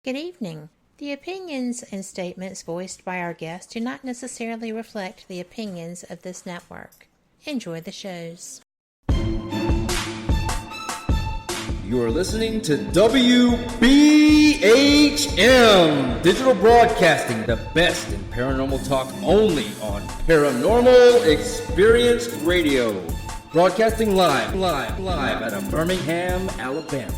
Good evening. The opinions and statements voiced by our guests do not necessarily reflect the opinions of this network. Enjoy the shows. You are listening to WBHM Digital Broadcasting, the best in paranormal talk only on Paranormal Experience Radio. Broadcasting live out of Birmingham, Alabama.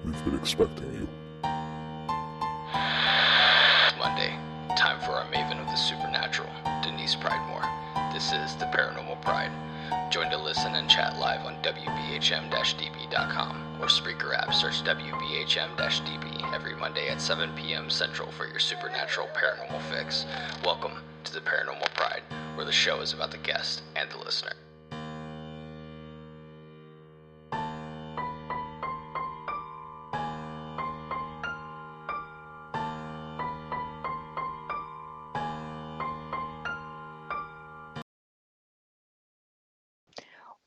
We've been expecting you. Monday, time for our maven of the supernatural, Denise Pridemore. This is the Paranormal Pride. Join to listen and chat live on WBHM-DB.com or Spreaker app. Search WBHM-DB every Monday at 7 p.m. Central for your supernatural paranormal fix. Welcome to the Paranormal Pride, where the show is about the guest and the listener.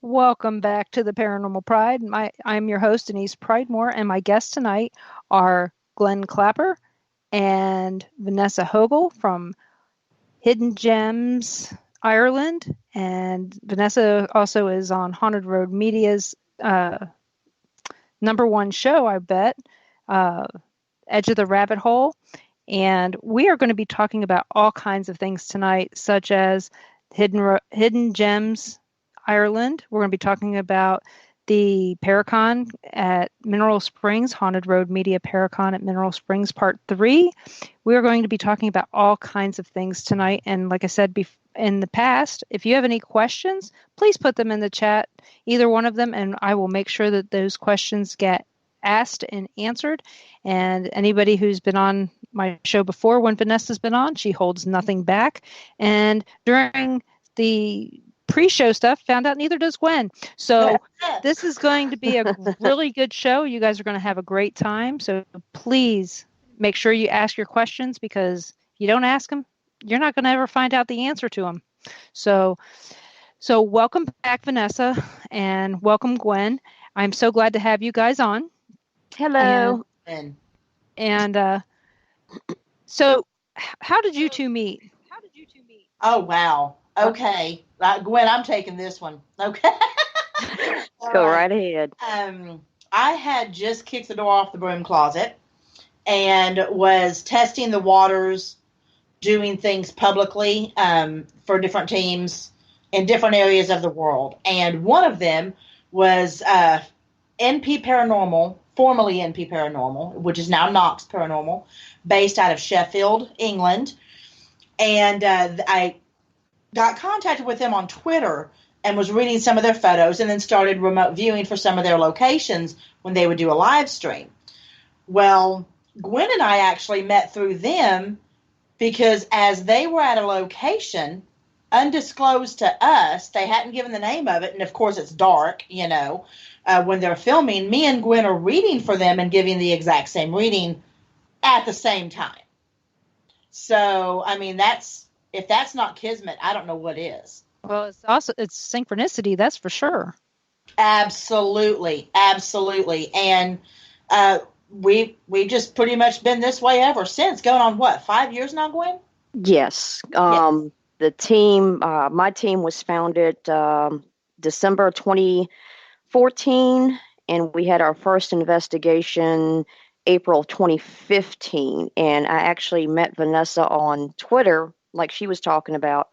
Welcome back to the Paranormal Pride. I'm your host, Denise Pridemore, and my guests tonight are Gwen Clapper and Vanessa Hogle from Hidden Gems, Ireland. And Vanessa also is on Haunted Road Media's #1 show, I bet, Edge of the Rabbit Hole. And we are going to be talking about all kinds of things tonight, such as Hidden Gems, Ireland. We're going to be talking about the Paracon at Mineral Springs, Haunted Road Media Paracon at Mineral Springs, Part 3. We are going to be talking about all kinds of things tonight. And like I said in the past, if you have any questions, please put them in the chat, either one of them, and I will make sure that those questions get asked and answered. And anybody who's been on my show before, when Vanessa's been on, she holds nothing back. And during the pre-show stuff, found out neither does Gwen. So this is going to be a really good show. You guys are going to have a great time. So please make sure you ask your questions, because if you don't ask them, you're not going to ever find out the answer to them. So welcome back, Vanessa, and welcome, Gwen. I'm so glad to have you guys on. Hello. And so how did you two meet? Oh, wow. Okay. Gwen, I'm taking this one. Okay. Go right ahead. I had just kicked the door off the broom closet and was testing the waters, doing things publicly for different teams in different areas of the world. And one of them was NP Paranormal, formerly NP Paranormal, which is now Knox Paranormal, based out of Sheffield, England. And I got contacted with them on Twitter and was reading some of their photos, and then started remote viewing for some of their locations when they would do a live stream. Well, Gwen and I actually met through them because as they were at a location, undisclosed to us, they hadn't given the name of it, and of course it's dark, when they're filming, me and Gwen are reading for them and giving the exact same reading at the same time. So, I mean, if that's not kismet, I don't know what is. Well, it's synchronicity, that's for sure. Absolutely. And we just pretty much been this way ever since. Going on, 5 years now, Gwen? Yes. The team, my team was founded December 2014, and we had our first investigation April 2015. And I actually met Vanessa on Twitter, like she was talking about,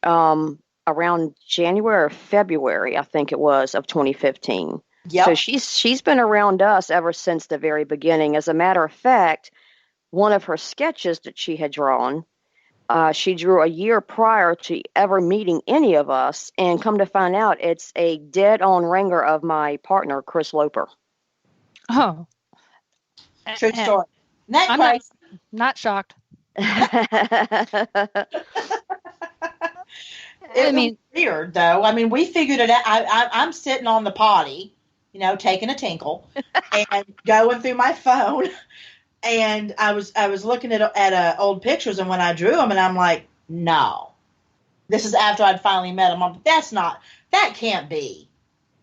around January or February, I think it was, of 2015. Yep. So she's been around us ever since the very beginning. As a matter of fact, one of her sketches that she had drawn She drew a year prior to ever meeting any of us, and come to find out, it's a dead-on ringer of my partner, Chris Loper. Oh, True story. That I'm crazy. not shocked. It was weird, though. I mean, we figured it out. I'm sitting on the potty, taking a tinkle and going through my phone. And I was looking at old pictures, and when I drew them, and I'm like, no. This is after I'd finally met him. I'm like, that can't be.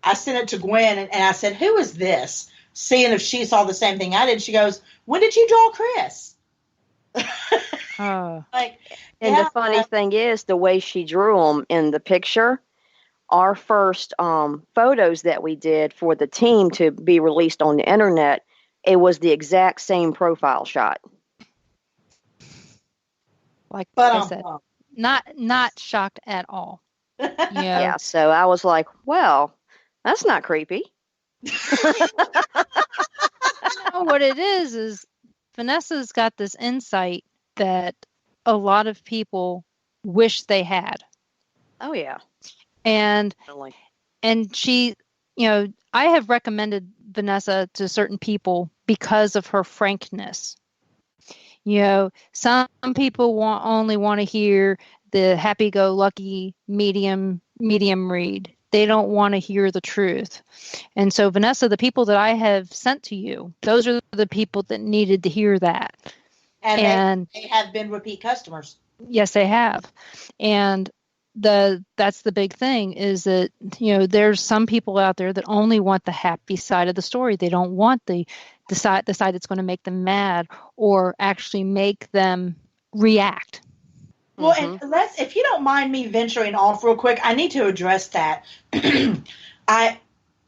I sent it to Gwen, and I said, who is this? Seeing if she saw the same thing I did. She goes, when did you draw Chris? And the funny thing is, the way she drew them in the picture, our first photos that we did for the team to be released on the internet, it was the exact same profile shot. Like I said, not shocked at all. Yeah, so I was like, well, that's not creepy. What it is Vanessa's got this insight that a lot of people wish they had. Oh, yeah. And she, I have recommended Vanessa to certain people because of her frankness. Some people only want to hear the happy-go-lucky medium read. They don't want to hear the truth. And so, Vanessa, the people that I have sent to you, those are the people that needed to hear that. And they have been repeat customers. Yes, they have. And that's the big thing is that, there's some people out there that only want the happy side of the story. They don't want the side that's going to make them mad or actually make them react. Well, and if you don't mind me venturing off real quick, I need to address that.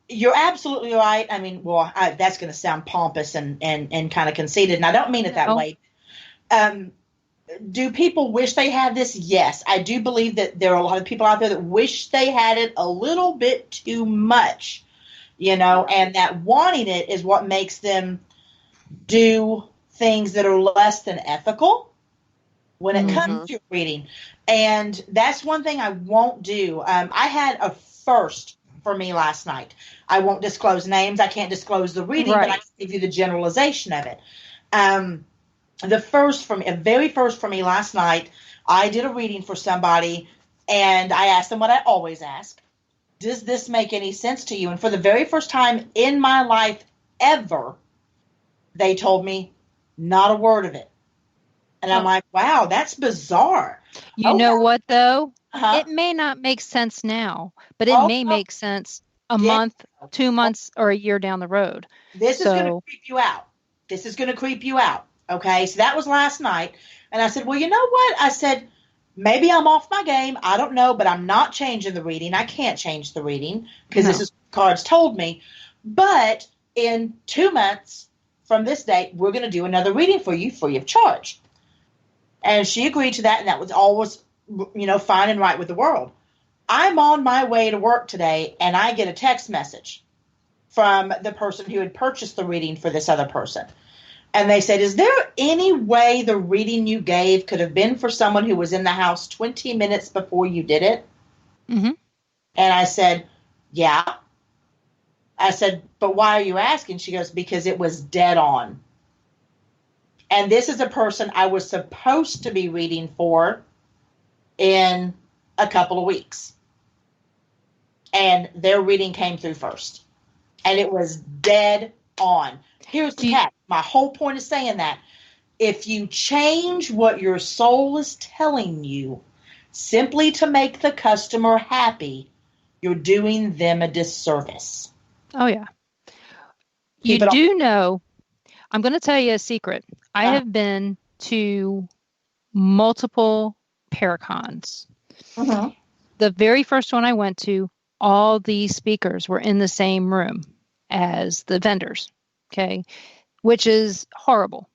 You're absolutely right. I mean, that's going to sound pompous and kind of conceited, and I don't mean it that way. Do people wish they had this? Yes. I do believe that there are a lot of people out there that wish they had it a little bit too much, and that wanting it is what makes them do things that are less than ethical when it comes to reading. And that's one thing I won't do. I had a first for me last night. I won't disclose names. I can't disclose the reading, but I can give you the generalization of it. The very first for me last night, I did a reading for somebody, and I asked them what I always ask. Does this make any sense to you? And for the very first time in my life ever, they told me not a word of it. And I'm like, wow, that's bizarre. You know what, though? It may not make sense now, but it may make sense a month, 2 months, or a year down the road. This is going to creep you out. Okay, so that was last night. And I said, well, you know what? I said, maybe I'm off my game. I don't know, but I'm not changing the reading. I can't change the reading because this is what cards told me. But in 2 months from this date, we're going to do another reading for you free of charge. And she agreed to that, and that was always, fine and right with the world. I'm on my way to work today, and I get a text message from the person who had purchased the reading for this other person. And they said, is there any way the reading you gave could have been for someone who was in the house 20 minutes before you did it? Mm-hmm. And I said, yeah. I said, but why are you asking? She goes, because it was dead on. And this is a person I was supposed to be reading for in a couple of weeks. And their reading came through first. And it was dead on. Here's the catch. My whole point is saying that if you change what your soul is telling you simply to make the customer happy, you're doing them a disservice. Oh, yeah. You do know, I'm going to tell you a secret. I have been to multiple Paracons. Mm-hmm. The very first one I went to, all the speakers were in the same room as the vendors. Okay. Which is horrible.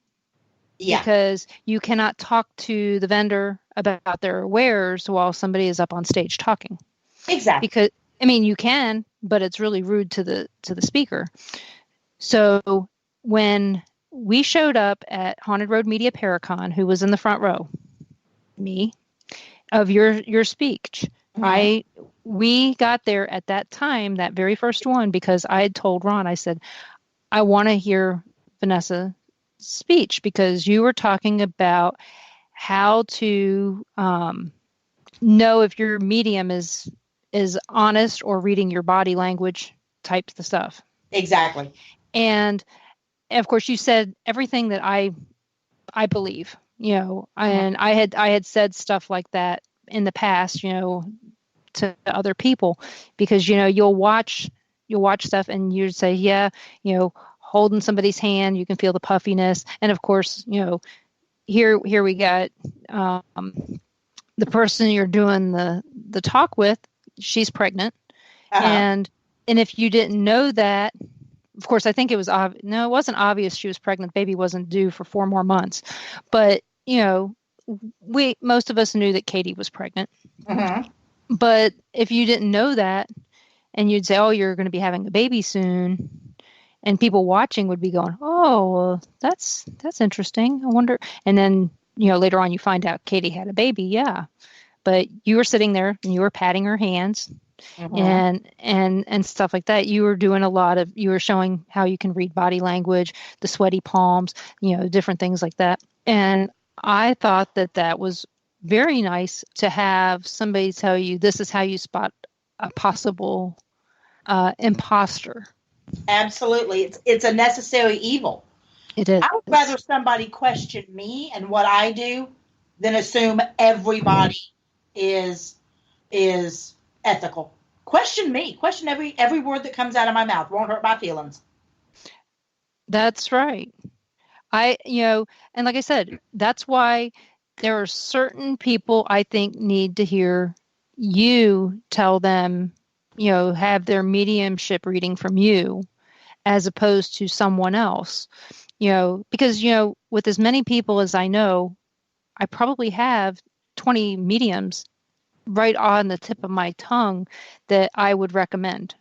Yeah. Because you cannot talk to the vendor about their wares while somebody is up on stage talking. Exactly. Because, you can, but it's really rude to the speaker. So when we showed up at Haunted Road Media Paracon, who was in the front row, me of your speech. We got there at that time, that very first one, because I had told Ron, I said, I want to hear Vanessa's speech, because you were talking about how to know if your medium is honest or reading your body language type of stuff. Exactly. And of course, you said everything that I believe, and I had said stuff like that in the past, to other people, because, you'll watch stuff and you'd say, yeah, holding somebody's hand, you can feel the puffiness. And of course, here we got, the person you're doing the talk with, she's pregnant. And if you didn't know that, of course, I think it was obvious. No, it wasn't obvious she was pregnant. Baby wasn't due for 4 more months. But, most of us knew that Katie was pregnant. But if you didn't know that, and you'd say, oh, you're going to be having a baby soon, and people watching would be going, oh, well, that's interesting. I wonder. And then, later on you find out Katie had a baby. Yeah. But you were sitting there and you were patting her hands. And stuff like that. You were doing you were showing how you can read body language, the sweaty palms, different things like that. And I thought that was very nice to have somebody tell you, this is how you spot a possible imposter. Absolutely. It's a necessary evil. It is. I would rather somebody question me and what I do than assume everybody is ethical. Question me. Question every word that comes out of my mouth. Won't hurt my feelings. That's right. And like I said, that's why there are certain people I think need to hear you tell them, have their mediumship reading from you, as opposed to someone else, because, with as many people as I know, I probably have 20 mediums right on the tip of my tongue that I would recommend.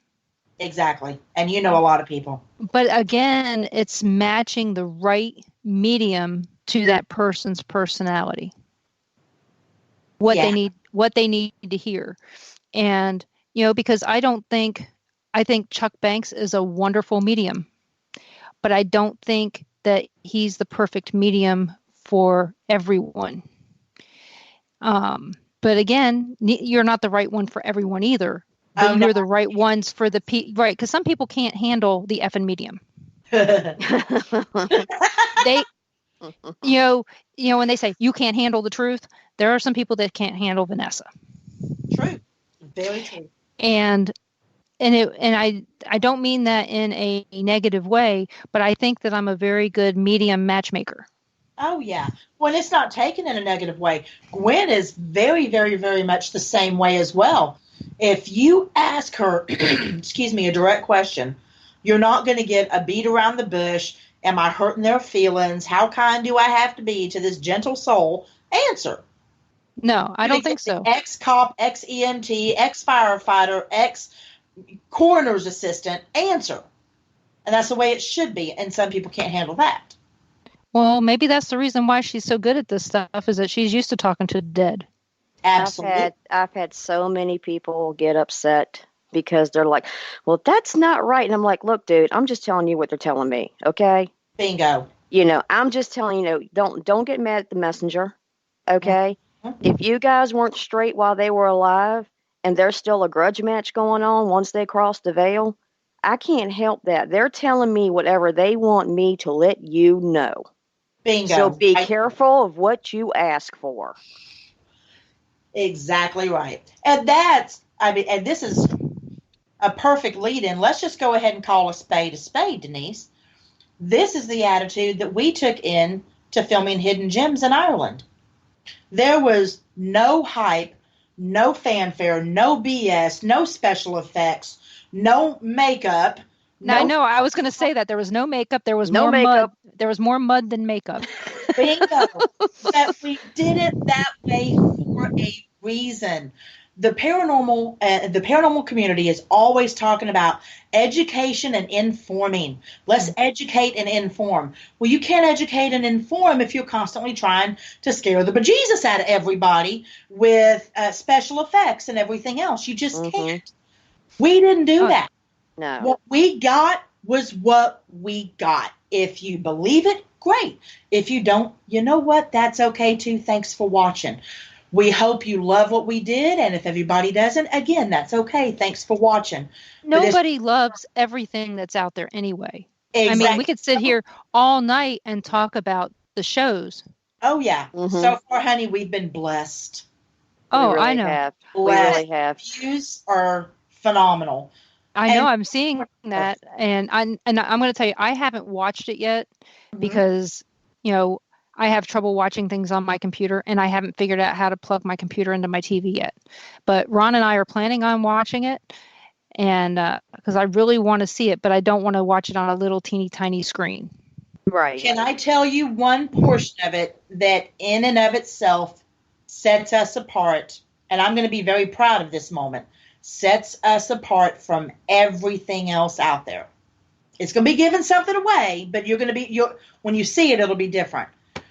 Exactly. And a lot of people. But again, it's matching the right medium to that person's personality. What they need to hear. And, because I think Chuck Banks is a wonderful medium, but I don't think that he's the perfect medium for everyone. But again, you're not the right one for everyone either. But you're the right ones for right, because some people can't handle the effing medium. They, when they say you can't handle the truth, there are some people that can't handle Vanessa. True, very true. And I don't mean that in a negative way, but I think that I'm a very good medium matchmaker. Oh, yeah. Well, it's not taken in a negative way. Gwen is very, very, very much the same way as well. If you ask her, a direct question, you're not going to get a beat around the bush. Am I hurting their feelings? How kind do I have to be to this gentle soul? Answer. No, I don't think so. Ex-cop, ex-EMT, ex-firefighter, ex-coroner's assistant. Answer. And that's the way it should be. And some people can't handle that. Well, maybe that's the reason why she's so good at this stuff, is that she's used to talking to the dead. Absolutely. I've had so many people get upset because they're like, well, that's not right. And I'm like, look, dude, I'm just telling you what they're telling me. Okay. Bingo. I'm just telling don't get mad at the messenger. Okay. Mm-hmm. If you guys weren't straight while they were alive and there's still a grudge match going on once they cross the veil, I can't help that. They're telling me whatever they want me to let you know. Bingo. So be careful of what you ask for. Exactly right. And and this is a perfect lead-in. Let's just go ahead and call a spade, Denise. This is the attitude that we took in to filming Hidden Gems in Ireland. There was no hype, no fanfare, no BS, no special effects, no makeup. I know. I was going to say that there was no makeup. There was more makeup. Mud. There was more mud than makeup. Bingo. But we did it that way for a reason. the paranormal community is always talking about education and informing. Let's educate and inform. Well, you can't educate and inform if you're constantly trying to scare the bejesus out of everybody with special effects and everything else. You just can't. We didn't do that. No. What we got was what we got. If you believe it, great. If you don't, you know what? That's okay too. Thanks for watching. We hope you love what we did, and if everybody doesn't, again, that's okay. Thanks for watching. Nobody loves everything that's out there anyway. Exactly. I mean, we could sit here all night and talk about the shows. Oh, yeah. So far, honey, we've been blessed. Oh, really I know. We really have. Views are phenomenal. I know. I'm seeing that, and I'm going to tell you, I haven't watched it yet because, you know, I have trouble watching things on my computer, and I haven't figured out how to plug my computer into my TV yet. But Ron and I are planning on watching it, and because I really want to see it, but I don't want to watch it on a little teeny tiny screen. Right. Can I tell you one portion of it that in and of itself sets us apart, and I'm going to be very proud of this moment, sets us apart from everything else out there. It's going to be giving something away, but when you see it, it'll be different.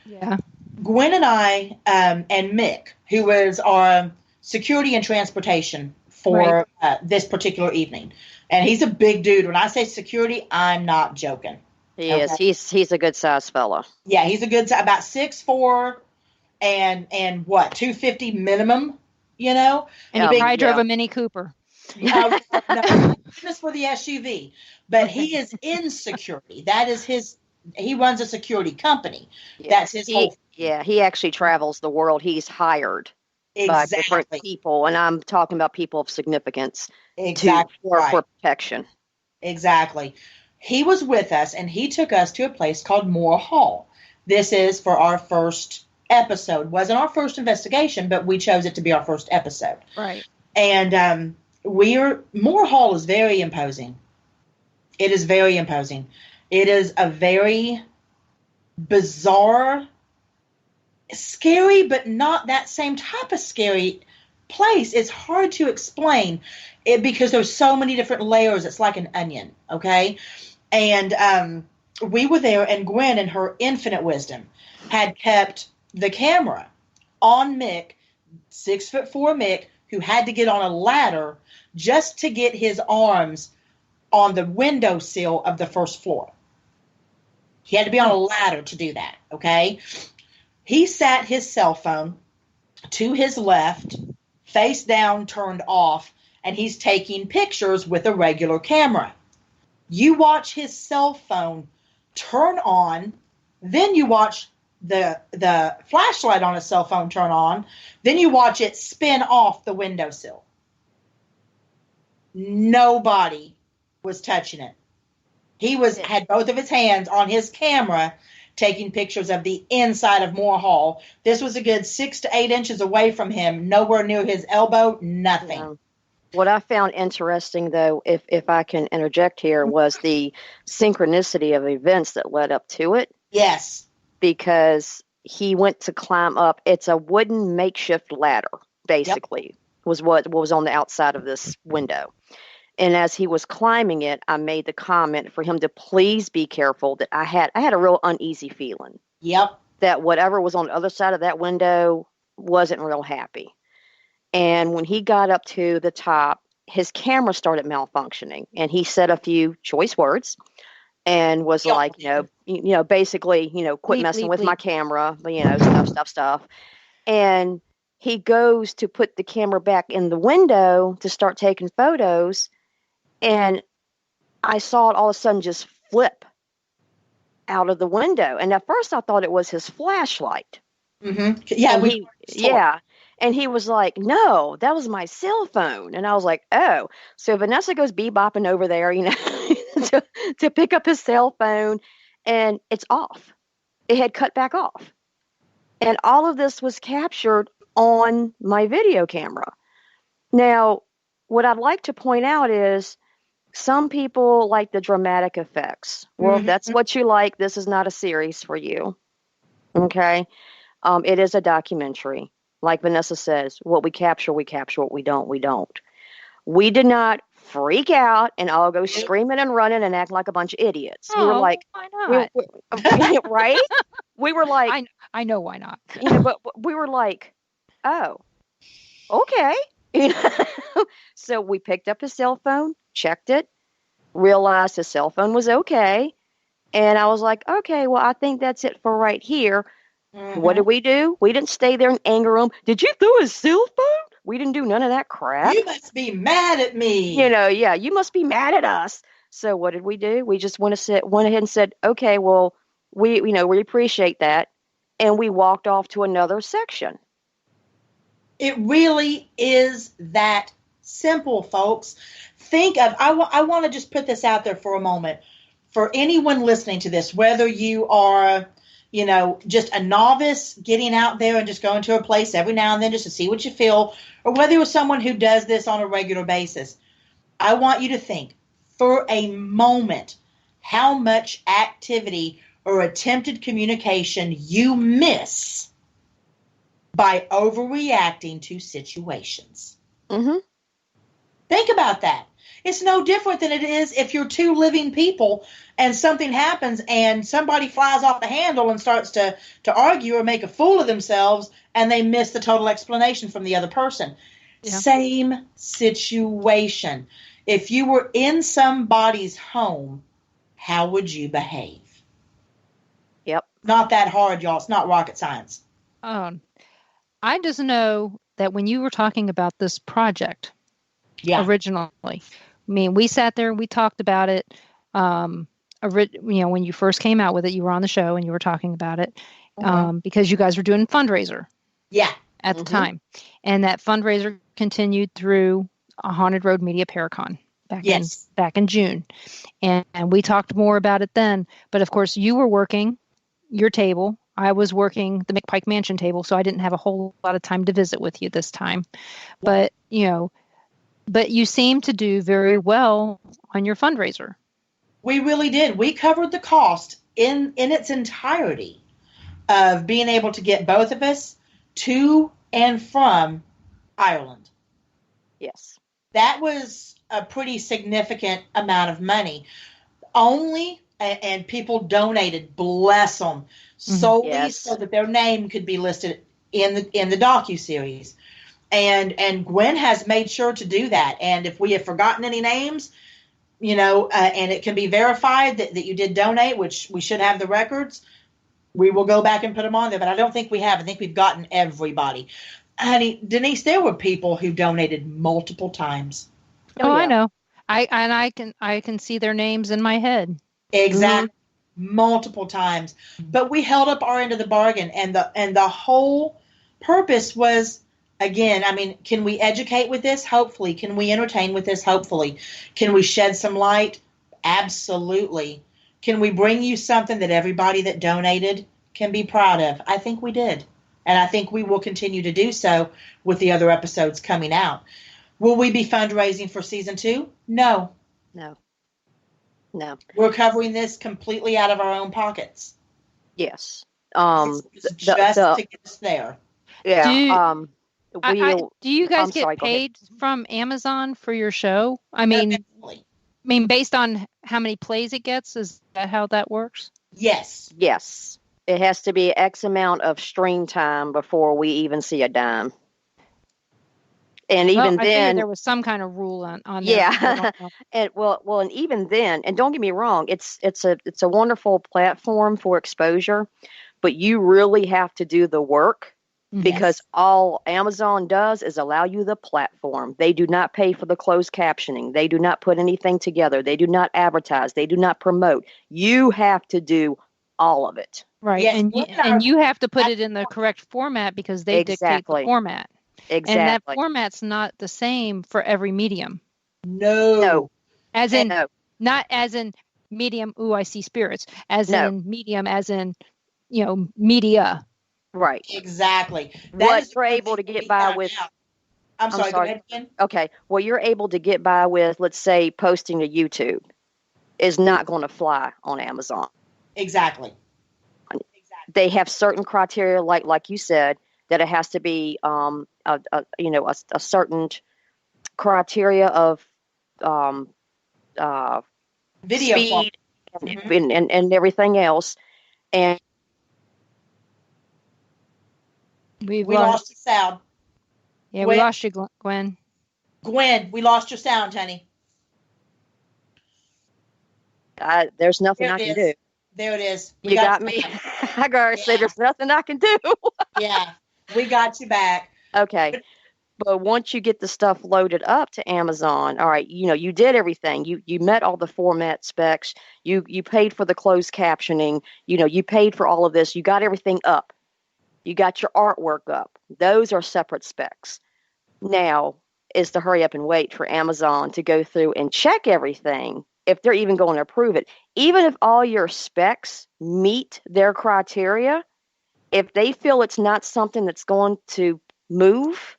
Yeah. Gwen and I and Mick, who was our security and transportation for this particular evening. And he's a big dude. When I say security, I'm not joking. He is. He's a good sized fella. Yeah, he's a good size, about 6'4", and what, 250 minimum, you know? And he probably drove a Mini Cooper. No, just for the SUV. But he is in security. That is he runs a security company. Yeah. That's his whole. Yeah, he actually travels the world. He's hired by different people, and I'm talking about people of significance for protection. Exactly. He was with us, and he took us to a place called Moore Hall. This is for our first episode. Wasn't our first investigation, but we chose it to be our first episode. Right. And Moore Hall is very imposing. It is very imposing. It is a very bizarre, scary, but not that same type of scary place. It's hard to explain it because there's so many different layers. It's like an onion, okay? And we were there, and Gwen, in her infinite wisdom, had kept the camera on Mick, 6'4" Mick, who had to get on a ladder just to get his arms on the windowsill of the first floor. He had to be on a ladder to do that, okay? He sat his cell phone to his left, face down, turned off, and he's taking pictures with a regular camera. You watch his cell phone turn on, then you watch the flashlight on his cell phone turn on, then you watch it spin off the windowsill. Nobody was touching it. He had both of his hands on his camera taking pictures of the inside of Moore Hall. This was a good 6 to 8 inches away from him, nowhere near his elbow, nothing. Yeah. What I found interesting, though, if I can interject here, was the synchronicity of events that led up to it. Yes. Because he went to climb up. It's a wooden makeshift ladder, basically, was what was on the outside of this window. And as he was climbing it, I made the comment for him to please be careful that I had a real uneasy feeling. Yep. That whatever was on the other side of that window wasn't real happy. And when he got up to the top, his camera started malfunctioning, and he said a few choice words and was like, basically, quit messing with my camera, stuff. And he goes to put the camera back in the window to start taking photos. And I saw it all of a sudden just flip out of the window. And at first I thought it was his flashlight. Mm-hmm. Yeah. And he was like, no, that was my cell phone. And I was like, oh. So Vanessa goes bebopping over there, to pick up his cell phone. And it's off. It had cut back off. And all of this was captured on my video camera. Now, what I'd like to point out is some people like the dramatic effects. Well, if that's what you like, this is not a series for you. Okay? It is a documentary. Like Vanessa says, what we capture, we capture. What we don't, we don't. We did not freak out and all go screaming and running and act like a bunch of idiots. We were Oh, like, why not? right? We were like, I know why not. but we were like, oh, okay. So we picked up his cell phone, checked it, realized his cell phone was okay. And I was like, okay, well, I think that's it for right here. Mm-hmm. What did we do? We didn't stay there and anger him. Did you throw his cell phone? We didn't do none of that crap. You must be mad at me. Yeah, you must be mad at us. So what did we do? We just went ahead and said, okay, well, we appreciate that. And we walked off to another section. It really is that simple, folks. Think of, I want to just put this out there for a moment. For anyone listening to this, whether you are, just a novice getting out there and just going to a place every now and then just to see what you feel, or whether you're someone who does this on a regular basis, I want you to think for a moment how much activity or attempted communication you miss by overreacting to situations. Mm-hmm. Think about that. It's no different than it is if you're two living people and something happens and somebody flies off the handle and starts to argue or make a fool of themselves and they miss the total explanation from the other person. Yeah. Same situation. If you were in somebody's home, how would you behave? Yep. Not that hard, y'all. It's not rocket science. I just know that when you were talking about this project originally, we sat there and we talked about it. When you first came out with it, you were on the show and you were talking about it because you guys were doing a fundraiser. Yeah. At the time. And that fundraiser continued through a Haunted Road Media Paracon back in June. And we talked more about it then. But of course, you were working your table. I was working the McPike Mansion table, so I didn't have a whole lot of time to visit with you this time. But you seemed to do very well on your fundraiser. We really did. We covered the cost in its entirety of being able to get both of us to and from Ireland. Yes. That was a pretty significant amount of money. And people donated, bless them, solely so that their name could be listed in the docuseries. And Gwen has made sure to do that. And if we have forgotten any names, and it can be verified that you did donate, which we should have the records, we will go back and put them on there. But I don't think we have. I think we've gotten everybody. Honey, Denise, there were people who donated multiple times. Oh, yeah. I know. I can see their names in my head. Exactly. Mm-hmm. Multiple times. But we held up our end of the bargain, and the whole purpose was, again, can we educate with this? Hopefully. Can we entertain with this? Hopefully. Can we shed some light? Absolutely. Can we bring you something that everybody that donated can be proud of? I think we did. And I think we will continue to do so with the other episodes coming out. Will we be fundraising for season 2? No. We're covering this completely out of our own pockets. Yes. Just to get us there. Yeah. Do you guys get paid from Amazon for your show? Based on how many plays it gets, is that how that works? Yes. It has to be X amount of stream time before we even see a dime. And even then, there was some kind of rule on that. Yeah. And even then, and don't get me wrong, it's a wonderful platform for exposure, but you really have to do the work. Because all Amazon does is allow you the platform. They do not pay for the closed captioning. They do not put anything together. They do not advertise. They do not promote. You have to do all of it. Right. Yes. And you have to put it in the correct format because they dictate the format. Exactly. And that format's not the same for every medium. No. As in, not as in medium, ooh, I see spirits. As in medium, as in, media. Right. Exactly. What you're able to get by with. I'm sorry. Go ahead again. Okay. What you're able to get by with, let's say, posting to YouTube is not going to fly on Amazon. Exactly. They have certain criteria, like you said, that it has to be a certain criteria of Video speed quality. and everything else. And we lost the sound. Yeah, Gwen, we lost you, Gwen. Gwen, we lost your sound, honey. There's nothing I can do. There it is. You got me. I gotta say, there's nothing I can do. Yeah, we got you back. Okay. But once you get the stuff loaded up to Amazon, all right, you did everything. You met all the format specs. You paid for the closed captioning. You paid for all of this. You got everything up. You got your artwork up. Those are separate specs. Now is to hurry up and wait for Amazon to go through and check everything, if they're even going to approve it. Even if all your specs meet their criteria, if they feel it's not something that's going to move,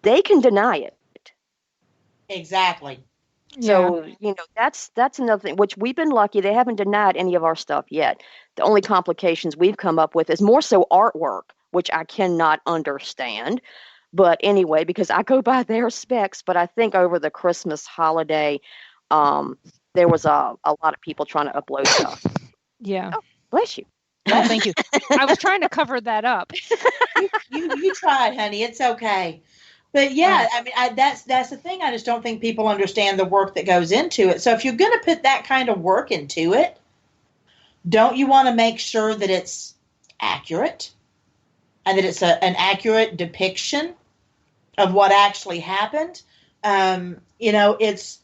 they can deny it. Exactly. So, that's another thing, which we've been lucky. They haven't denied any of our stuff yet. The only complications we've come up with is more so artwork, which I cannot understand. But anyway, because I go by their specs, but I think over the Christmas holiday, there was a lot of people trying to upload stuff. Yeah. Oh, bless you. Oh, thank you. I was trying to cover that up. You tried, honey. It's okay. But yeah, I mean, that's the thing. I just don't think people understand the work that goes into it. So if you're going to put that kind of work into it, don't you want to make sure that it's accurate and that it's an accurate depiction of what actually happened? It's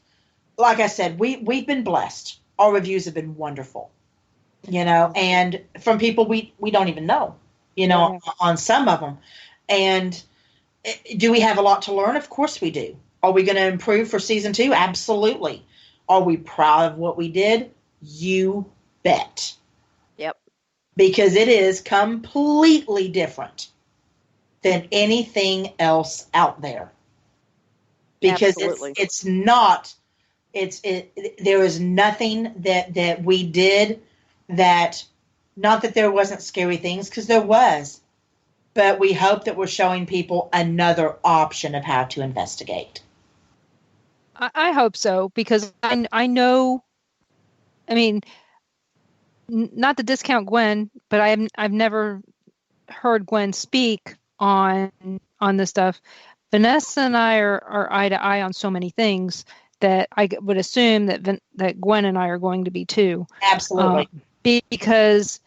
like I said, we've been blessed. Our reviews have been wonderful, and from people we don't even know, on some of them. And do we have a lot to learn? Of course we do. Are we going to improve for season 2? Absolutely. Are we proud of what we did? You bet. Yep. Because it is completely different than anything else out there. Because it's not, there is nothing that we did that, not that there wasn't scary things, because there was. But we hope that we're showing people another option of how to investigate. I hope so, because I know, I mean, not to discount Gwen, but I've never heard Gwen speak on this stuff. Vanessa and I are eye to eye on so many things that I would assume that Gwen and I are going to be too. Absolutely. Because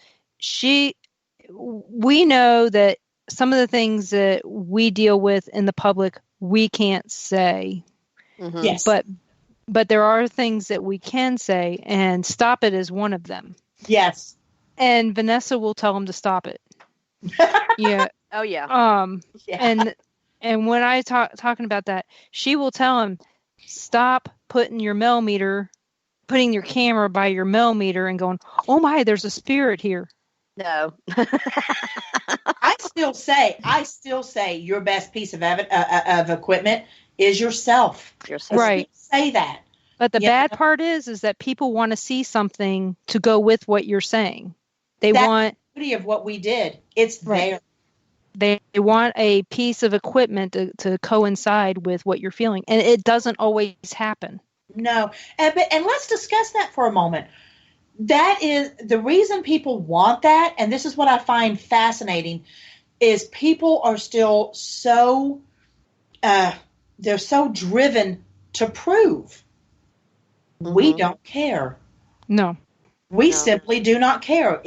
we know that some of the things that we deal with in the public, we can't say. Mm-hmm. Yes. But there are things that we can say, and stop it is one of them. Yes. And Vanessa will tell them to stop it. Yeah. Oh yeah. Yeah. And when I talking about that, she will tell him, stop putting your camera by your millimeter and going, oh my, there's a spirit here. No. I still say your best piece of equipment is yourself. Right. Say that. But the bad part is that people want to see something to go with what you're saying. That's the beauty of what we did. It's there. They want a piece of equipment to coincide with what you're feeling, and it doesn't always happen. No, and let's discuss that for a moment. That is the reason people want that, and this is what I find fascinating, is people are still so they're so driven to prove. Mm-hmm. We don't care. No. We simply do not care.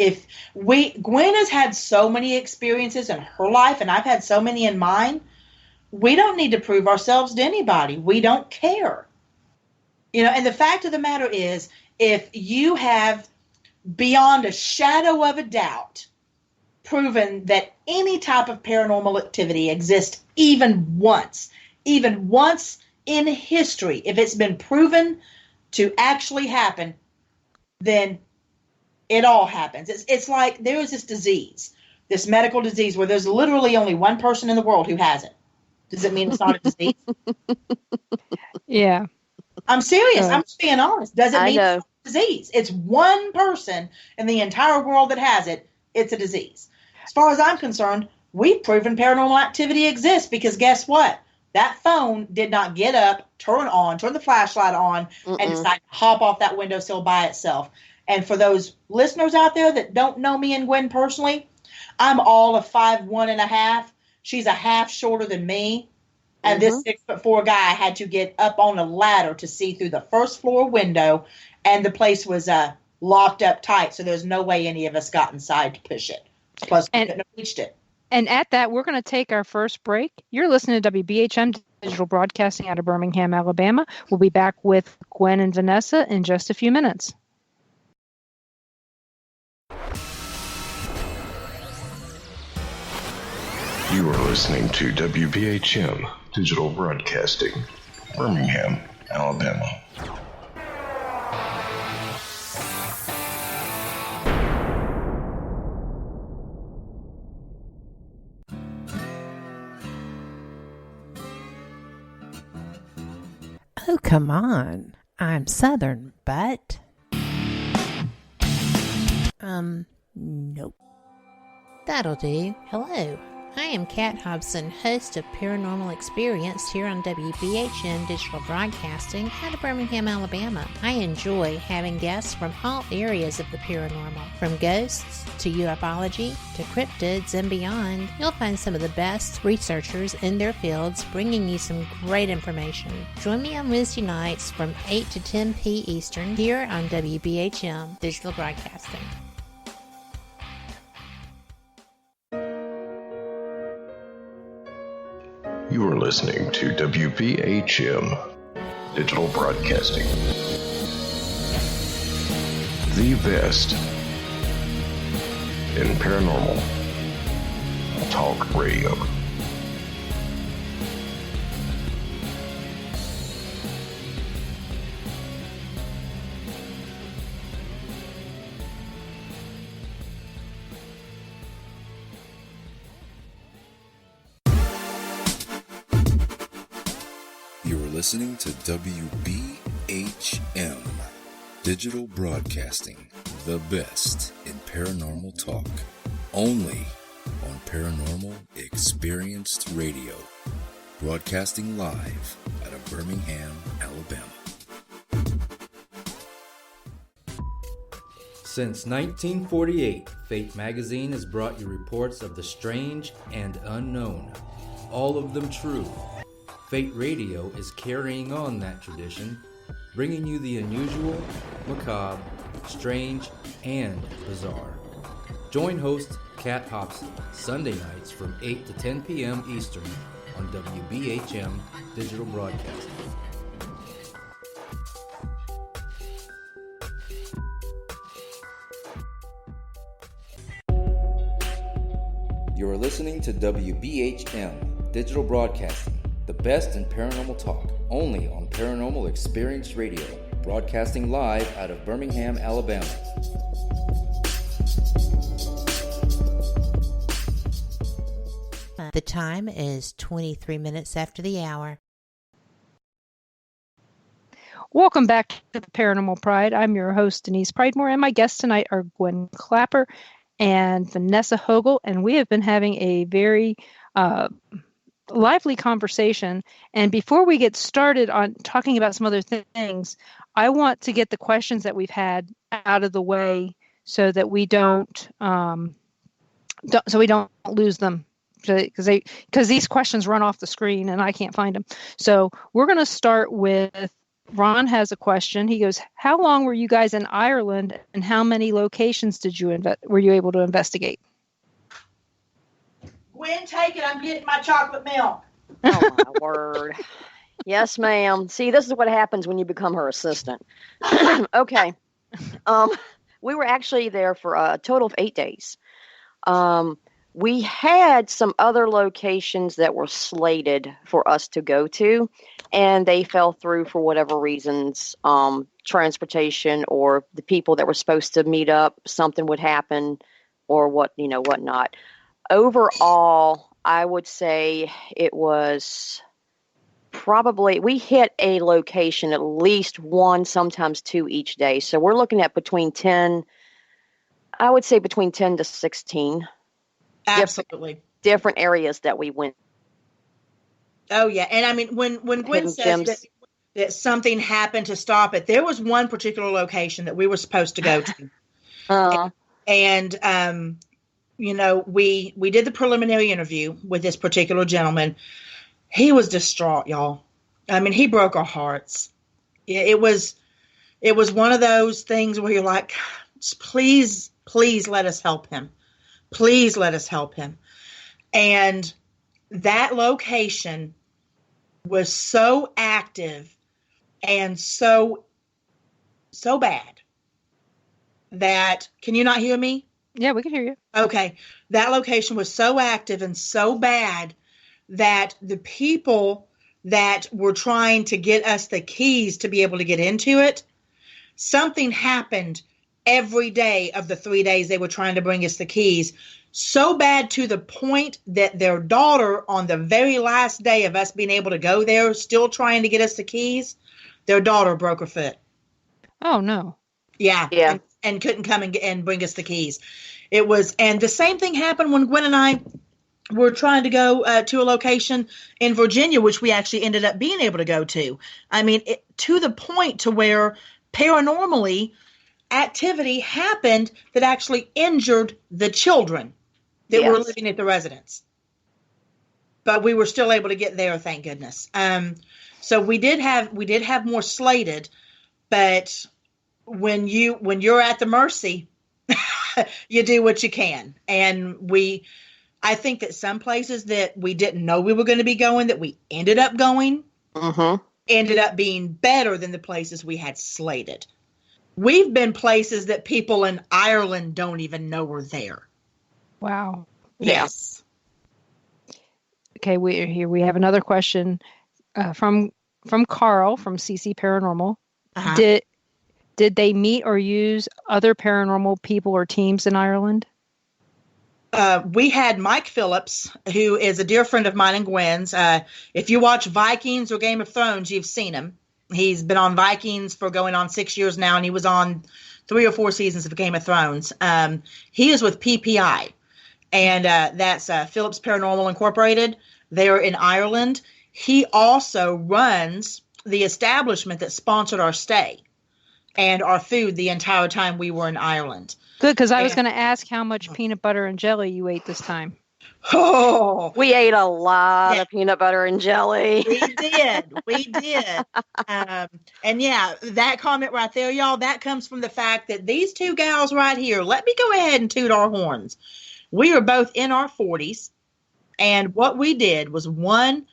Gwen has had so many experiences in her life, and I've had so many in mine. We don't need to prove ourselves to anybody. We don't care. And the fact of the matter is, if you have, beyond a shadow of a doubt, proven that any type of paranormal activity exists even once in history, if it's been proven to actually happen, then it all happens. It's like there is this disease, this medical disease, where there's literally only one person in the world who has it. Does it mean it's not a disease? Yeah. I'm serious. I'm just being honest. Does it mean it's not a disease? It's one person in the entire world that has it. It's a disease. As far as I'm concerned, we've proven paranormal activity exists, because guess what? That phone did not get up, turn the flashlight on, and decide to hop off that windowsill by itself. And for those listeners out there that don't know me and Gwen personally, I'm all of 5'1.5". She's a half shorter than me. And this 6'4" guy had to get up on a ladder to see through the first floor window, and the place was locked up tight, so there's no way any of us got inside to push it. Plus, we couldn't have reached it. And at that, we're going to take our first break. You're listening to WBHM Digital Broadcasting out of Birmingham, Alabama. We'll be back with Gwen and Vanessa in just a few minutes. You are listening to WBHM Digital Broadcasting, Birmingham, Alabama. Oh, come on. I'm Southern, but... nope. That'll do. Hello. I am Kat Hobson, host of Paranormal Experience here on WBHM Digital Broadcasting out of Birmingham, Alabama. I enjoy having guests from all areas of the paranormal, from ghosts to ufology to cryptids and beyond. You'll find some of the best researchers in their fields bringing you some great information. Join me on Wednesday nights from 8 to 10 p. Eastern here on WBHM Digital Broadcasting. You are listening to WBHM Digital Broadcasting, the best in paranormal talk radio. Listening to WBHM Digital Broadcasting, the best in paranormal talk, only on Paranormal Experienced Radio, broadcasting live out of Birmingham, Alabama. Since 1948, Fate Magazine has brought you reports of the strange and unknown, all of them true. Fate Radio is carrying on that tradition, bringing you the unusual, macabre, strange, and bizarre. Join host Kat Hobson Sunday nights from 8 to 10 p.m. Eastern on WBHM Digital Broadcasting. You are listening to WBHM Digital Broadcasting, the best in paranormal talk, only on Paranormal Experience Radio, broadcasting live out of Birmingham, Alabama. The time is 23 minutes after the hour. Welcome back to the Paranormal Pride. I'm your host, Denise Pridemore, and my guests tonight are Gwen Clapper and Vanessa Hogle, and we have been having a very lively conversation. And before we get started on talking about some other things, I want to get the questions that we've had out of the way so that we don't lose them, because these questions run off the screen and I can't find them. So we're going to start with Ron has a question. He goes, "How long were you guys in Ireland, and how many locations were you able to investigate?" Gwen, take it. I'm getting my chocolate milk. Oh, my word. Yes, ma'am. See, this is what happens when you become her assistant. Okay. We were actually there for a total of 8 days. We had some other locations that were slated for us to go to, and they fell through for whatever reasons, transportation or the people that were supposed to meet up, something would happen or whatnot. Overall, I would say it was probably, we hit a location at least one, sometimes two each day. So we're looking at between 10 to 16. Absolutely. different areas that we went. Oh yeah, and I mean when Gwen Hidden says gems. that something happened to stop it, there was one particular location that we were supposed to go to, and you know, we did the preliminary interview with this particular gentleman. He was distraught, y'all. I mean, he broke our hearts. It was one of those things where you're like, please let us help him. Please let us help him. And that location was so active and so bad that, can you not hear me? Yeah, we can hear you. Okay. That location was so active and so bad that the people that were trying to get us the keys to be able to get into it, something happened every day of the 3 days they were trying to bring us the keys. So bad to the point that their daughter, on the very last day of us being able to go there, still trying to get us the keys, their daughter broke her foot. Oh, no. Yeah. Yeah. And couldn't come and bring us the keys. It was, and the same thing happened when Gwen and I were trying to go to a location in Virginia, which we actually ended up being able to go to. I mean, to the point to where paranormally activity happened that actually injured the children that were living at the residence. But we were still able to get there, thank goodness. So we did have more slated, but when you're at the mercy, you do what you can. And I think that some places that we didn't know we were going to be going, that we ended up going, ended up being better than the places we had slated. We've been places that people in Ireland don't even know we're there. Wow. Yes. Okay, we have another question from Carl from CC Paranormal. Uh-huh. Did they meet or use other paranormal people or teams in Ireland? We had Mike Phillips, who is a dear friend of mine and Gwen's. If you watch Vikings or Game of Thrones, you've seen him. He's been on Vikings for going on 6 years now, and he was on 3 or 4 seasons of Game of Thrones. He is with PPI, and that's Phillips Paranormal Incorporated. They're in Ireland. He also runs the establishment that sponsored our stay and our food the entire time we were in Ireland. Good, because I was going to ask how much peanut butter and jelly you ate this time. Oh, We ate a lot of peanut butter and jelly. we did. And yeah, that comment right there, y'all, that comes from the fact that these two gals right here, let me go ahead and toot our horns. We are both in our 40s. And what we did was one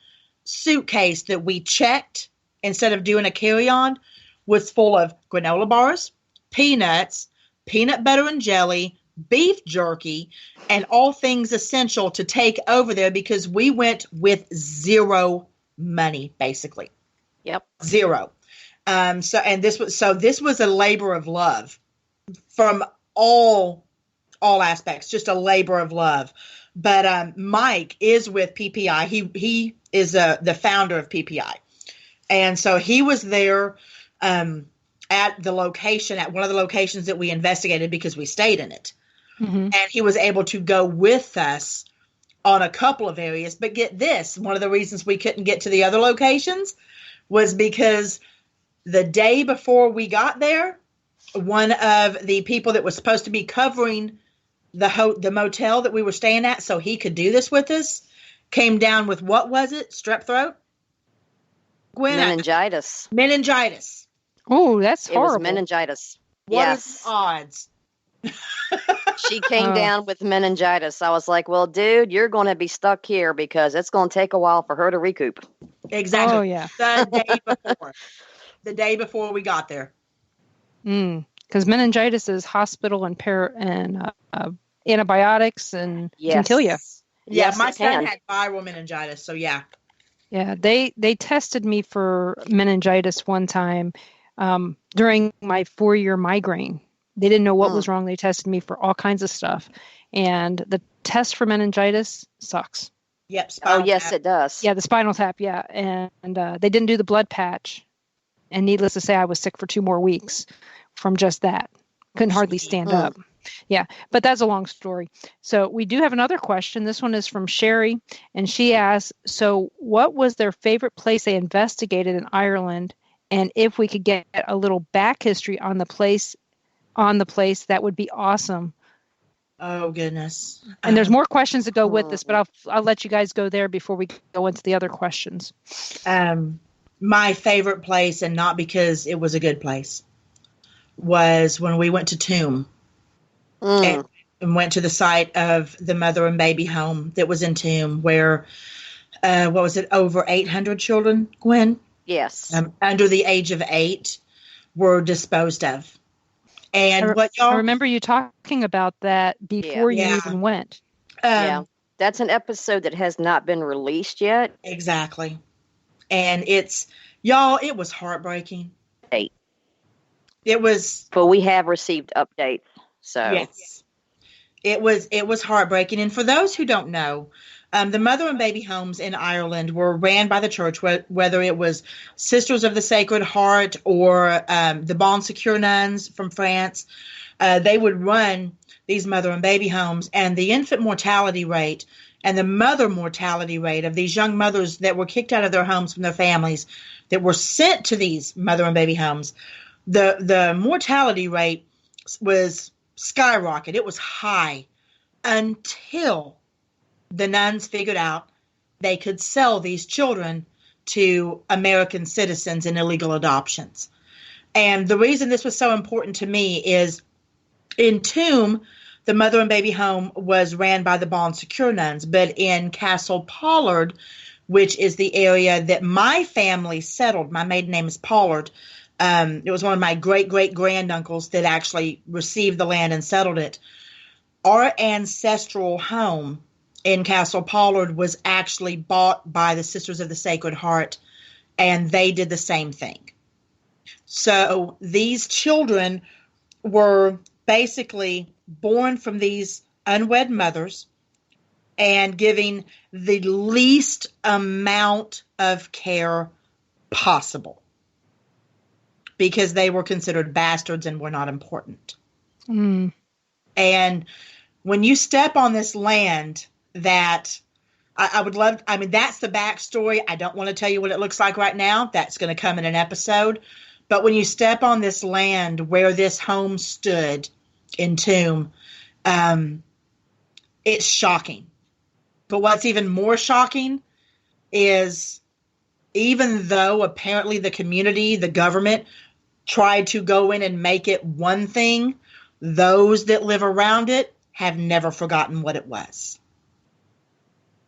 suitcase that we checked instead of doing a carry-on was full of granola bars, peanuts, peanut butter and jelly, beef jerky, and all things essential to take over there because we went with zero money, basically. Yep. Zero. This was a labor of love from all aspects, just a labor of love. But Mike is with PPI. He is the founder of PPI. And so he was there at the location, at one of the locations that we investigated because we stayed in it. Mm-hmm. And he was able to go with us on a couple of areas. But get this, one of the reasons we couldn't get to the other locations was because the day before we got there, one of the people that was supposed to be covering the motel that we were staying at so he could do this with us came down with, what was it? Strep throat? Gwen, meningitis. Oh, that's horrible. It was meningitis. What are the odds? She came down with meningitis. I was like, well, dude, you're going to be stuck here because it's going to take a while for her to recoup. Exactly. Oh, yeah. The day before we got there. Because meningitis is hospital and antibiotics and can kill you. Yeah, my son had viral meningitis, so yeah. Yeah, they tested me for meningitis one time during my 4-year migraine. They didn't know what was wrong. They tested me for all kinds of stuff. And the test for meningitis sucks. Yep. Yes, it does. Yeah, the spinal tap, yeah. And they didn't do the blood patch. And needless to say, I was sick for 2 more weeks from just that. Couldn't hardly stand up. Yeah, but that's a long story. So we do have another question. This one is from Sherry, and she asks, so what was their favorite place they investigated in Ireland? And if we could get a little back history on the place, that would be awesome. Oh, goodness. And there's more questions that go with this, but I'll let you guys go there before we go into the other questions. My favorite place, and not because it was a good place, was when we went to Tomb and went to the site of the mother and baby home that was in Tomb, where, what was it, over 800 children, Gwen? Yes. Under the age of 8 were disposed of. And I remember you talking about that before you even went. That's an episode that has not been released yet. Exactly. And it was heartbreaking. It was. But we have received updates. So yes, it was heartbreaking. And for those who don't know, the mother and baby homes in Ireland were ran by the church, whether it was Sisters of the Sacred Heart or the Bon Secours nuns from France. They would run these mother and baby homes, and the infant mortality rate and the mother mortality rate of these young mothers that were kicked out of their homes from their families that were sent to these mother and baby homes, the mortality rate was skyrocketed. It was high until the nuns figured out they could sell these children to American citizens in illegal adoptions. And the reason this was so important to me is in Tomb, the mother and baby home was ran by the Bon Secours nuns, but in Castle Pollard, which is the area that my family settled, my maiden name is Pollard. It was one of my great-great-granduncles that actually received the land and settled it. Our ancestral home in Castle Pollard was actually bought by the Sisters of the Sacred Heart, and they did the same thing. So these children were basically born from these unwed mothers and giving the least amount of care possible because they were considered bastards and were not important. And when you step on this land that I would love, I mean, that's the backstory. I don't want to tell you what it looks like right now. That's going to come in an episode. But when you step on this land where this home stood in Tomb, it's shocking. But what's even more shocking is even though apparently the community, the government, tried to go in and make it one thing, those that live around it have never forgotten what it was.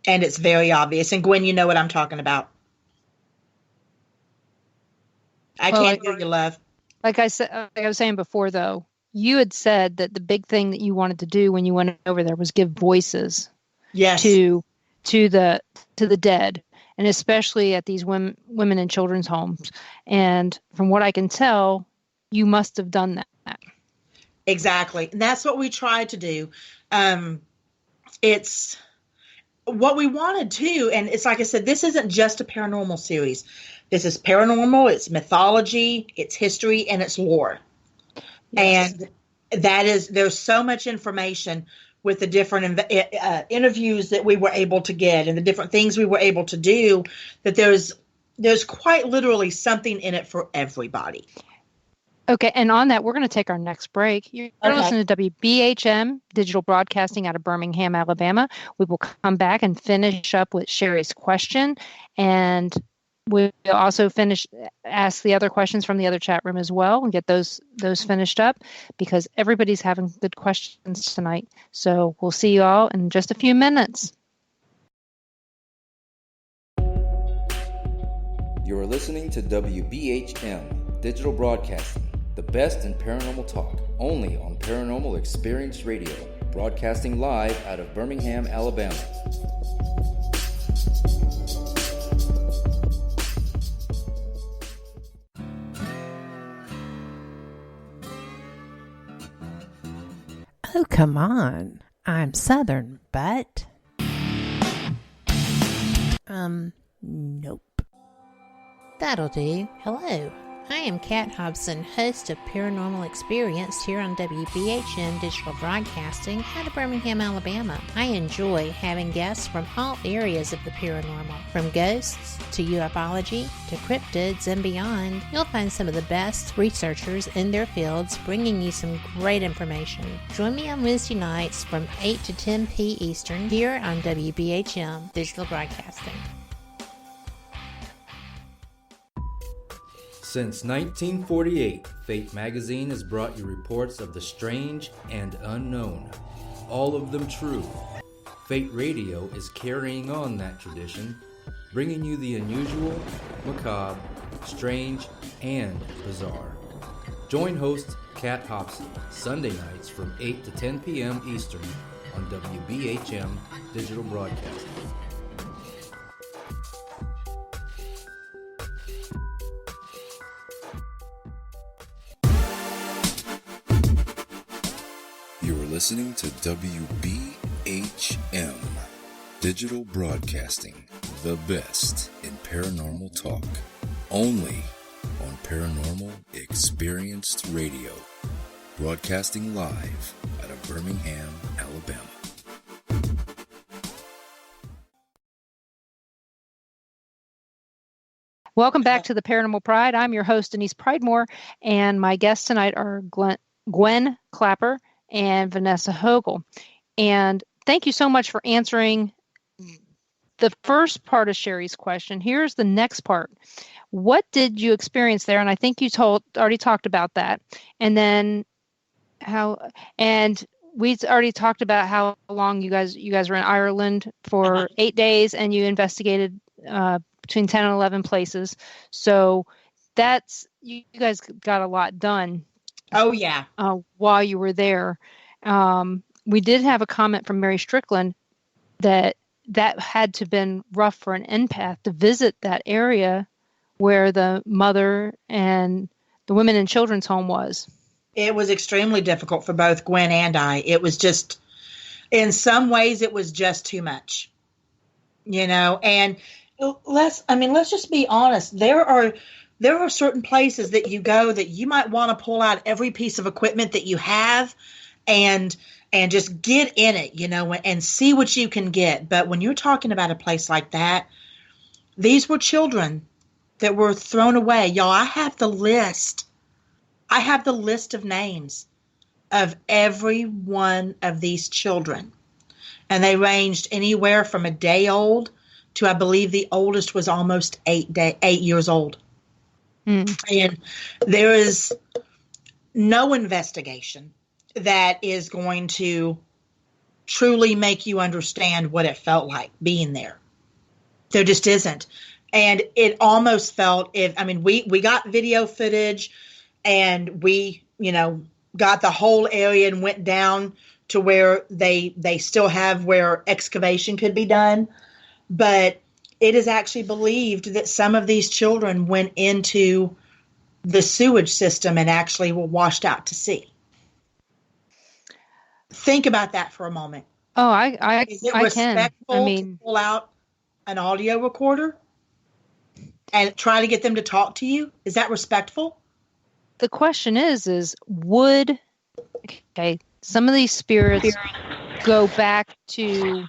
And it's very obvious. And Gwen, you know what I'm talking about. I can't hear you, love. Like I said, like I was saying before, though, you had said that the big thing that you wanted to do when you went over there was give voices, yes, to the dead, and especially at these women and children's homes. And from what I can tell, you must have done that. Exactly, and that's what we tried to do. It's what we wanted to, and it's like I said, this isn't just a paranormal series. This is paranormal, it's mythology, it's history, and it's lore. Yes. And there's so much information with the different interviews that we were able to get and the different things we were able to do, that there's quite literally something in it for everybody. Okay, and on that, we're going to take our next break. You're listening to WBHM Digital Broadcasting out of Birmingham, Alabama. We will come back and finish up with Sherry's question, and we'll also ask the other questions from the other chat room as well and get those finished up because everybody's having good questions tonight. So we'll see you all in just a few minutes. You are listening to WBHM Digital Broadcasting, the best in paranormal talk, only on Paranormal Experience Radio, broadcasting live out of Birmingham, Alabama. Oh, come on. I'm Southern, but... Nope. That'll do. Hello. I am Kat Hobson, host of Paranormal Experience here on WBHM Digital Broadcasting out of Birmingham, Alabama. I enjoy having guests from all areas of the paranormal, from ghosts to ufology to cryptids and beyond. You'll find some of the best researchers in their fields bringing you some great information. Join me on Wednesday nights from 8 to 10 p. Eastern here on WBHM Digital Broadcasting. Since 1948, Fate magazine has brought you reports of the strange and unknown, all of them true. Fate Radio is carrying on that tradition, bringing you the unusual, macabre, strange, and bizarre. Join host Kat Hobson Sunday nights from 8 to 10 p.m. Eastern on WBHM Digital Broadcasting. Listening to WBHM Digital Broadcasting, the best in paranormal talk, only on Paranormal Experienced Radio, broadcasting live out of Birmingham, Alabama. Welcome back to the Paranormal Pride. I'm your host, Denise Pridemore, and my guests tonight are Gwen Clapper and Vanessa Hogle. And thank you so much for answering the first part of Sherry's question. Here's the next part. What did you experience there? And I think you already talked about that. And then we already talked about how long you guys were in Ireland for 8 days, and you investigated between 10 and 11 places. So you guys got a lot done. Oh, yeah. While you were there. We did have a comment from Mary Strickland that had to have been rough for an empath to visit that area where the mother and the women and children's home was. It was extremely difficult for both Gwen and I. It was just, in some ways, it was just too much, and let's just be honest. There are certain places that you go that you might want to pull out every piece of equipment that you have and just get in it, and see what you can get. But when you're talking about a place like that, these were children that were thrown away. Y'all, I have the list. I have the list of names of every one of these children. And they ranged anywhere from a day old to, I believe the oldest was almost 8 years old. And there is no investigation that is going to truly make you understand what it felt like being there. There just isn't. And it almost felt, we got video footage, and we, got the whole area and went down to where they still have where excavation could be done. But it is actually believed that some of these children went into the sewage system and actually were washed out to sea. Think about that for a moment. Oh, is it respectful to pull out an audio recorder and try to get them to talk to you? Is that respectful? The question is would some of these spirits go back to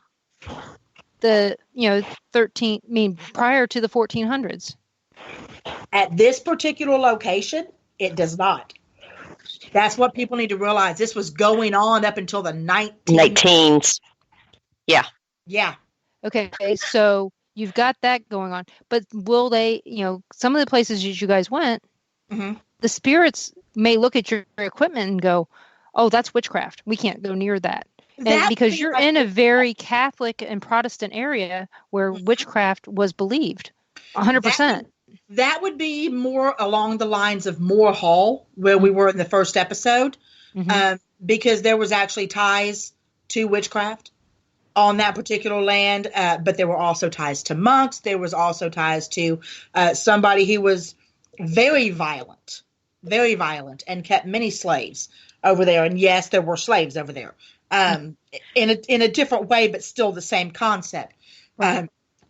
the prior to the 1400s? At this particular location, it does not. That's what people need to realize. This was going on up until the 19s. Yeah. Yeah. Okay, so you've got that going on. But will they, some of the places you guys went, the spirits may look at your equipment and go, oh, that's witchcraft. We can't go near that. And because you're in a very Catholic and Protestant area where witchcraft was believed, 100%. That would be more along the lines of Moore Hall, where we were in the first episode, because there was actually ties to witchcraft on that particular land. But there were also ties to monks. There was also ties to somebody who was very violent, and kept many slaves over there. And yes, there were slaves over there. In a different way, but still the same concept.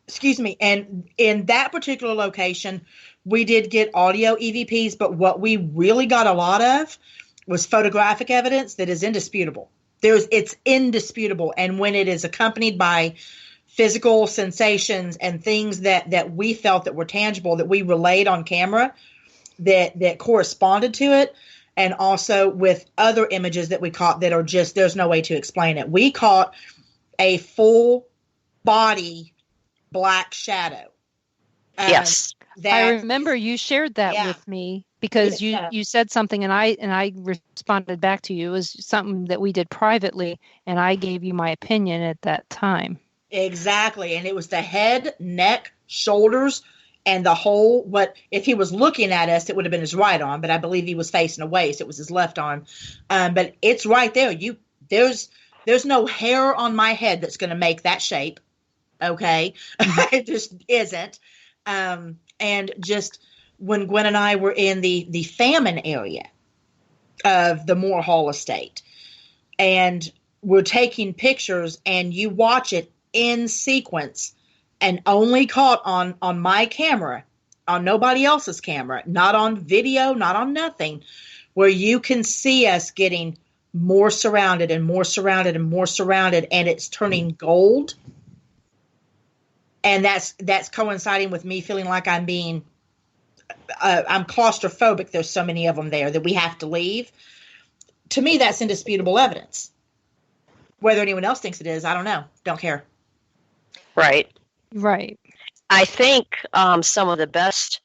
Excuse me. And in that particular location, We did get audio EVPs, but what we really got a lot of was photographic evidence that is indisputable. It's indisputable. And when it is accompanied by physical sensations and things that we felt that were tangible, that we relayed on camera, that corresponded to it, and also with other images that we caught that are just, there's no way to explain it. We caught a full body black shadow. Yes. I remember you shared that with me because you said something and I responded back to you. It was something that we did privately and I gave you my opinion at that time. Exactly. And it was the head, neck, shoulders, and the whole, if he was looking at us, it would have been his right arm, but I believe he was facing away, so it was his left arm. But it's right there. There's no hair on my head that's going to make that shape. Okay. It just isn't. And just when Gwen and I were in the famine area of the Moore Hall estate, and we're taking pictures, and you watch it in sequence, and only caught on my camera, on nobody else's camera, not on video, not on nothing, where you can see us getting more surrounded and more surrounded and more surrounded, and it's turning gold. And that's coinciding with me feeling like I'm claustrophobic. There's so many of them there that we have to leave. To me, that's indisputable evidence. Whether anyone else thinks it is, I don't know. Don't care. Right. I think some of the best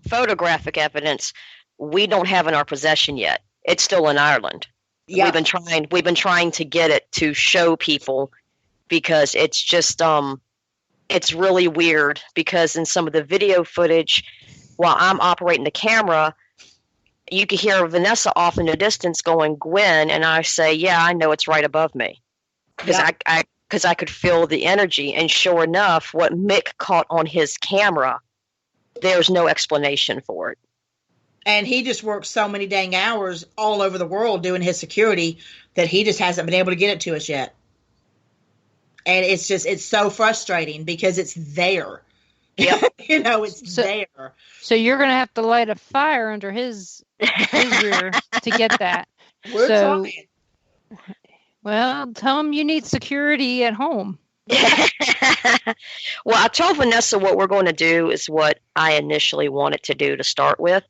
photographic evidence we don't have in our possession yet. It's still in Ireland. Yeah. We've been trying to get it to show people because it's just it's really weird because in some of the video footage, while I'm operating the camera, you can hear Vanessa off in the distance going, "Gwen," and I say, "Yeah, I know it's right above me," because I could feel the energy. And sure enough, what Mick caught on his camera, there's no explanation for it. And he just works so many dang hours all over the world doing his security that he just hasn't been able to get it to us yet. And it's so frustrating because it's there. Yep. It's there. So you're going to have to light a fire under his rear to get that. We're trying. Well, tell him you need security at home. Well, I told Vanessa what we're going to do is what I initially wanted to do to start with,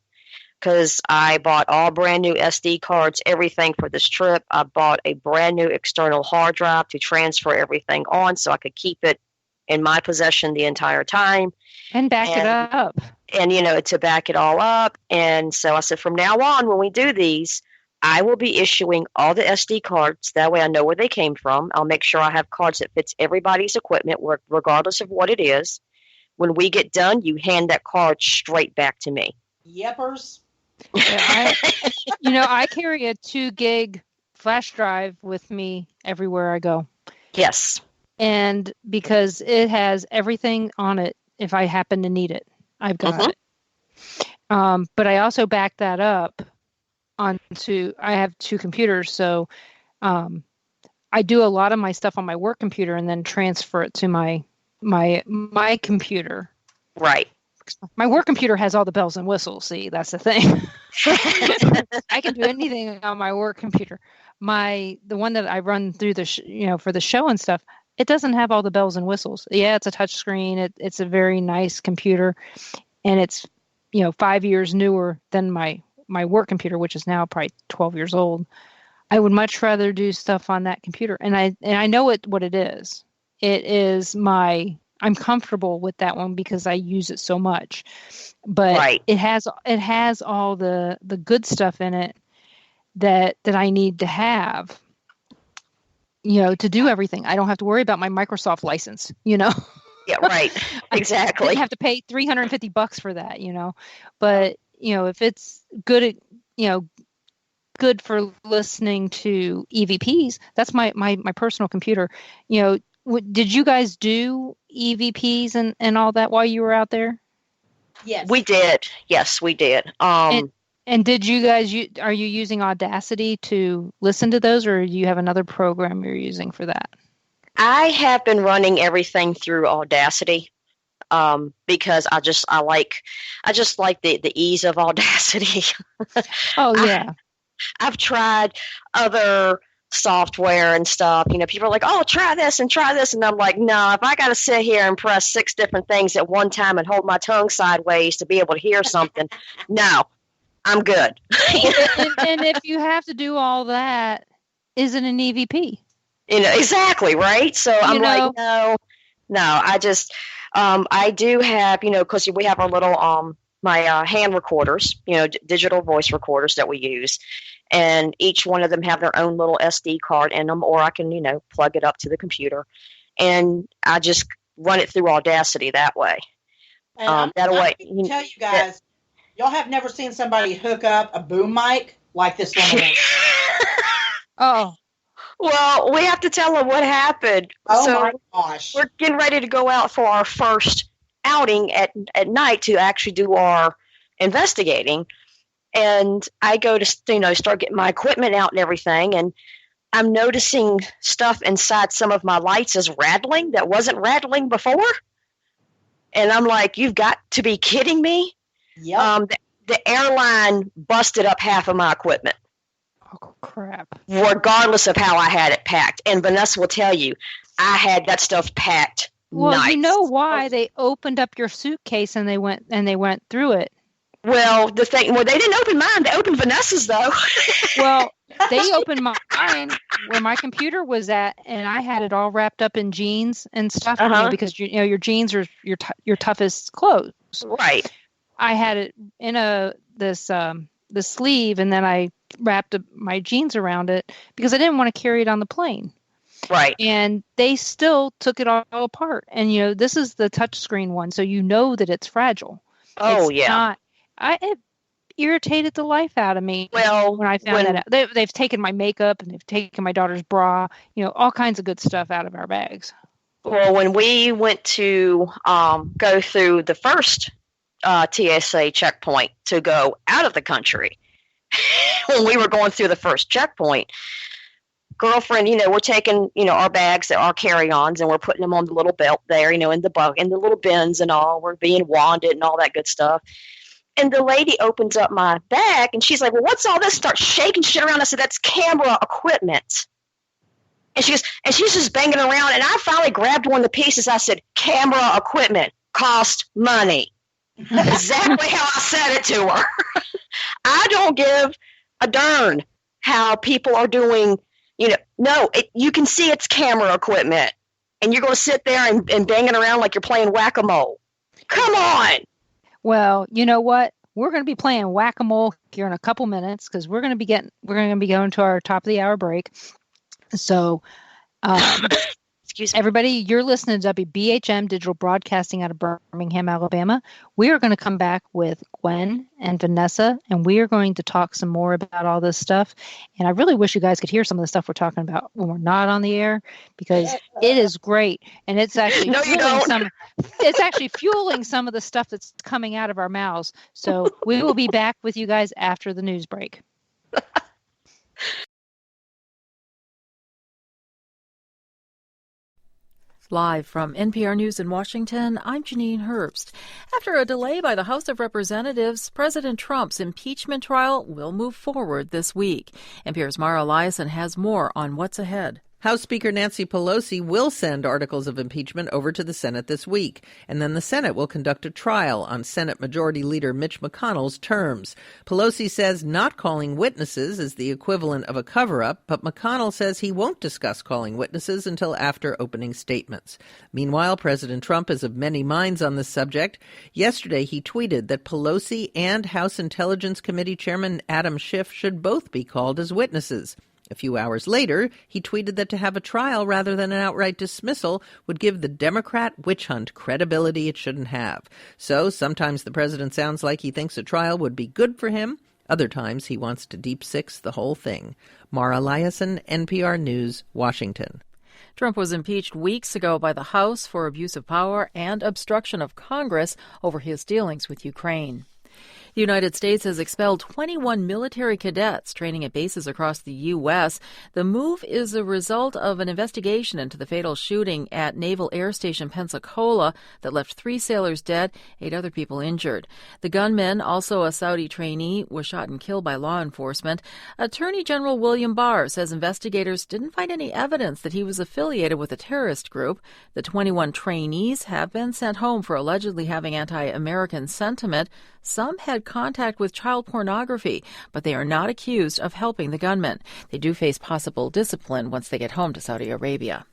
because I bought all brand new SD cards, everything for this trip. I bought a brand new external hard drive to transfer everything on so I could keep it in my possession the entire time. And back it up. And, to back it all up. And so I said, from now on, when we do these, I will be issuing all the SD cards. That way I know where they came from. I'll make sure I have cards that fits everybody's equipment, regardless of what it is. When we get done, you hand that card straight back to me. Yepers. Yeah, I carry a 2 gig flash drive with me everywhere I go. Yes. And because it has everything on it, if I happen to need it, I've got it. But I also back that up onto, I have 2 computers. So I do a lot of my stuff on my work computer and then transfer it to my computer. Right. My work computer has all the bells and whistles. See, that's the thing. I can do anything on my work computer. The one that I run through for the show and stuff, it doesn't have all the bells and whistles. Yeah, it's a touch screen. It's a very nice computer, and it's 5 years newer than my work computer, which is now probably 12 years old. I would much rather do stuff on that computer, and I know what it is. It is I'm comfortable with that one because I use it so much, but it has all the good stuff in it that I need to have, to do everything. I don't have to worry about my Microsoft license, Yeah, right. Exactly. I have to pay $350 for that, but if it's good, good for listening to EVPs, that's my personal computer. Did you guys do EVPs and all that while you were out there? Yes, we did. Yes, we did. And did you guys? Are you using Audacity to listen to those, or do you have another program you're using for that? I have been running everything through Audacity. because I just like the ease of Audacity. Oh yeah. I've tried other software and stuff. People are like, oh, try this. And I'm like, no, if I got to sit here and press 6 different things at one time and hold my tongue sideways to be able to hear something, no, I'm good. and if you have to do all that, is it an EVP? Exactly, right? So I'm like, no, I just, I do have, because we have our little, my hand recorders, digital voice recorders that we use. And each one of them have their own little SD card in them, or I can, plug it up to the computer. And I just run it through Audacity that way. And that way. I can tell you guys, y'all have never seen somebody hook up a boom mic like this woman. Oh. Well, we have to tell them what happened. Oh, my gosh. We're getting ready to go out for our first outing at night to actually do our investigating. And I go to, start getting my equipment out and everything. And I'm noticing stuff inside some of my lights is rattling that wasn't rattling before. And I'm like, you've got to be kidding me. Yep. The airline busted up half of my equipment. Oh, crap. Regardless of how I had it packed. And Vanessa will tell you, I had that stuff packed. Well, nice. You know why they opened up your suitcase and they went through it. Well, they didn't open mine. They opened Vanessa's, though. Well, they opened mine where my computer was at, and I had it all wrapped up in jeans and stuff, because your jeans are your toughest clothes. Right. I had it in the sleeve, and then I wrapped my jeans around it because I didn't want to carry it on the plane. Right. And they still took it all apart. And this is the touchscreen one, so that it's fragile. Oh, yeah. It irritated the life out of me. Well, when I found that out, they've taken my makeup and they've taken my daughter's bra, all kinds of good stuff out of our bags. Well, when we went to go through the first TSA checkpoint to go out of the country, when we were going through the first checkpoint, girlfriend, we're taking, our bags, our carry-ons, and we're putting them on the little belt there, in the little bins and all. We're being wanded and all that good stuff. And the lady opens up my bag, and she's like, well, what's all this? Starts shaking shit around. I said, that's camera equipment. And she's just banging around. And I finally grabbed one of the pieces. I said, camera equipment cost money. Exactly how I said it to her. I don't give a darn how people are doing, you can see it's camera equipment. And you're going to sit there and bang it around like you're playing whack-a-mole. Come on. Well, you know what? We're going to be playing whack-a-mole here in a couple minutes because we're going to be going to our top of the hour break. So, excuse me. Everybody, you're listening to WBHM Digital Broadcasting out of Birmingham, Alabama. We are going to come back with Gwen and Vanessa, and we are going to talk some more about all this stuff. And I really wish you guys could hear some of the stuff we're talking about when we're not on the air, because it is great. And it's actually it's actually fueling some of the stuff that's coming out of our mouths. So we will be back with you guys after the news break. Live from NPR News in Washington, I'm Janine Herbst. After a delay by the House of Representatives, President Trump's impeachment trial will move forward this week. NPR's Mara Eliason has more on what's ahead. House Speaker Nancy Pelosi will send articles of impeachment over to the Senate this week, and then the Senate will conduct a trial on Senate Majority Leader Mitch McConnell's terms. Pelosi says not calling witnesses is the equivalent of a cover-up, but McConnell says he won't discuss calling witnesses until after opening statements. Meanwhile, President Trump is of many minds on this subject. Yesterday, he tweeted that Pelosi and House Intelligence Committee Chairman Adam Schiff should both be called as witnesses. A few hours later, he tweeted that to have a trial rather than an outright dismissal would give the Democrat witch hunt credibility it shouldn't have. So sometimes the president sounds like he thinks a trial would be good for him. Other times he wants to deep six the whole thing. Mara Eliason, NPR News, Washington. Trump was impeached weeks ago by the House for abuse of power and obstruction of Congress over his dealings with Ukraine. The United States has expelled 21 military cadets training at bases across the U.S. The move is a result of an investigation into the fatal shooting at Naval Air Station Pensacola that left 3 sailors dead, 8 other people injured. The gunman, also a Saudi trainee, was shot and killed by law enforcement. Attorney General William Barr says investigators didn't find any evidence that he was affiliated with a terrorist group. The 21 trainees have been sent home for allegedly having anti-American sentiment. Some had contact with child pornography, but they are not accused of helping the gunman. They do face possible discipline once they get home to Saudi Arabia.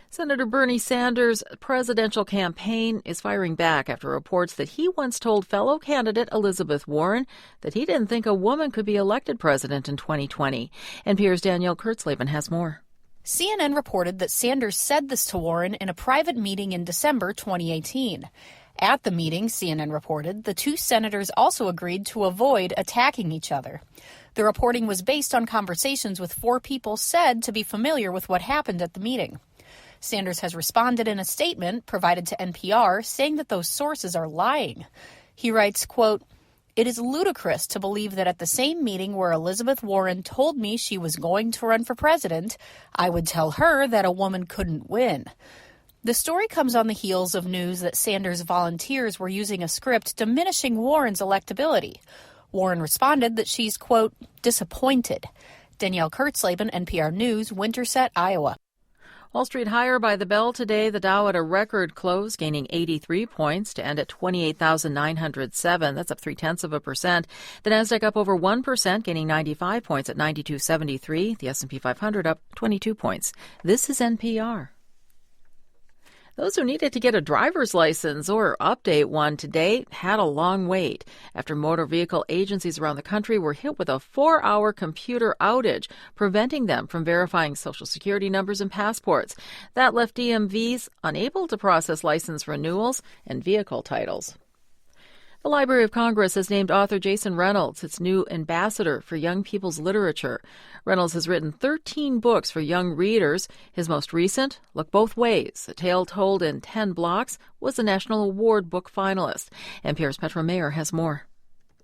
Senator Bernie Sanders' presidential campaign is firing back after reports that he once told fellow candidate Elizabeth Warren that he didn't think a woman could be elected president in 2020. NPR's Danielle Kurtzleben has more. CNN reported that Sanders said this to Warren in a private meeting in December 2018. At the meeting, CNN reported, the 2 senators also agreed to avoid attacking each other. The reporting was based on conversations with 4 people said to be familiar with what happened at the meeting. Sanders has responded in a statement provided to NPR saying that those sources are lying. He writes, quote, "It is ludicrous to believe that at the same meeting where Elizabeth Warren told me she was going to run for president, I would tell her that a woman couldn't win." The story comes on the heels of news that Sanders' volunteers were using a script diminishing Warren's electability. Warren responded that she's, quote, "disappointed." Danielle Kurtzleben, NPR News, Winterset, Iowa. Wall Street higher by the bell today, the Dow at a record close, gaining 83 points to end at 28,907. That's up 0.3%. The Nasdaq up over 1%, gaining 95 points at 92.73. The S&P 500 up 22 points. This is NPR. Those who needed to get a driver's license or update one today had a long wait after motor vehicle agencies around the country were hit with a 4-hour computer outage, preventing them from verifying Social Security numbers and passports. That left DMVs unable to process license renewals and vehicle titles. The Library of Congress has named author Jason Reynolds its new ambassador for young people's literature. Reynolds has written 13 books for young readers. His most recent, Look Both Ways, A Tale Told in 10 Blocks, was a National Award book finalist. NPR's Petra Mayer has more.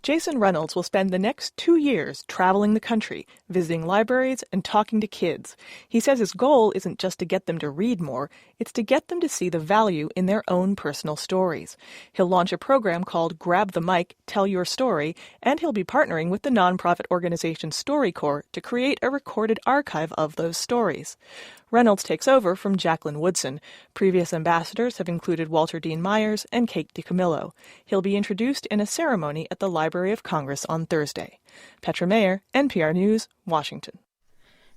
Jason Reynolds will spend the next 2 years traveling the country, visiting libraries and talking to kids. He says his goal isn't just to get them to read more, it's to get them to see the value in their own personal stories. He'll launch a program called Grab the Mic, Tell Your Story, and he'll be partnering with the nonprofit organization StoryCorps to create a recorded archive of those stories. Reynolds takes over from Jacqueline Woodson. Previous ambassadors have included Walter Dean Myers and Kate DiCamillo. He'll be introduced in a ceremony at the Library of Congress on Thursday. Petra Mayer, NPR News, Washington.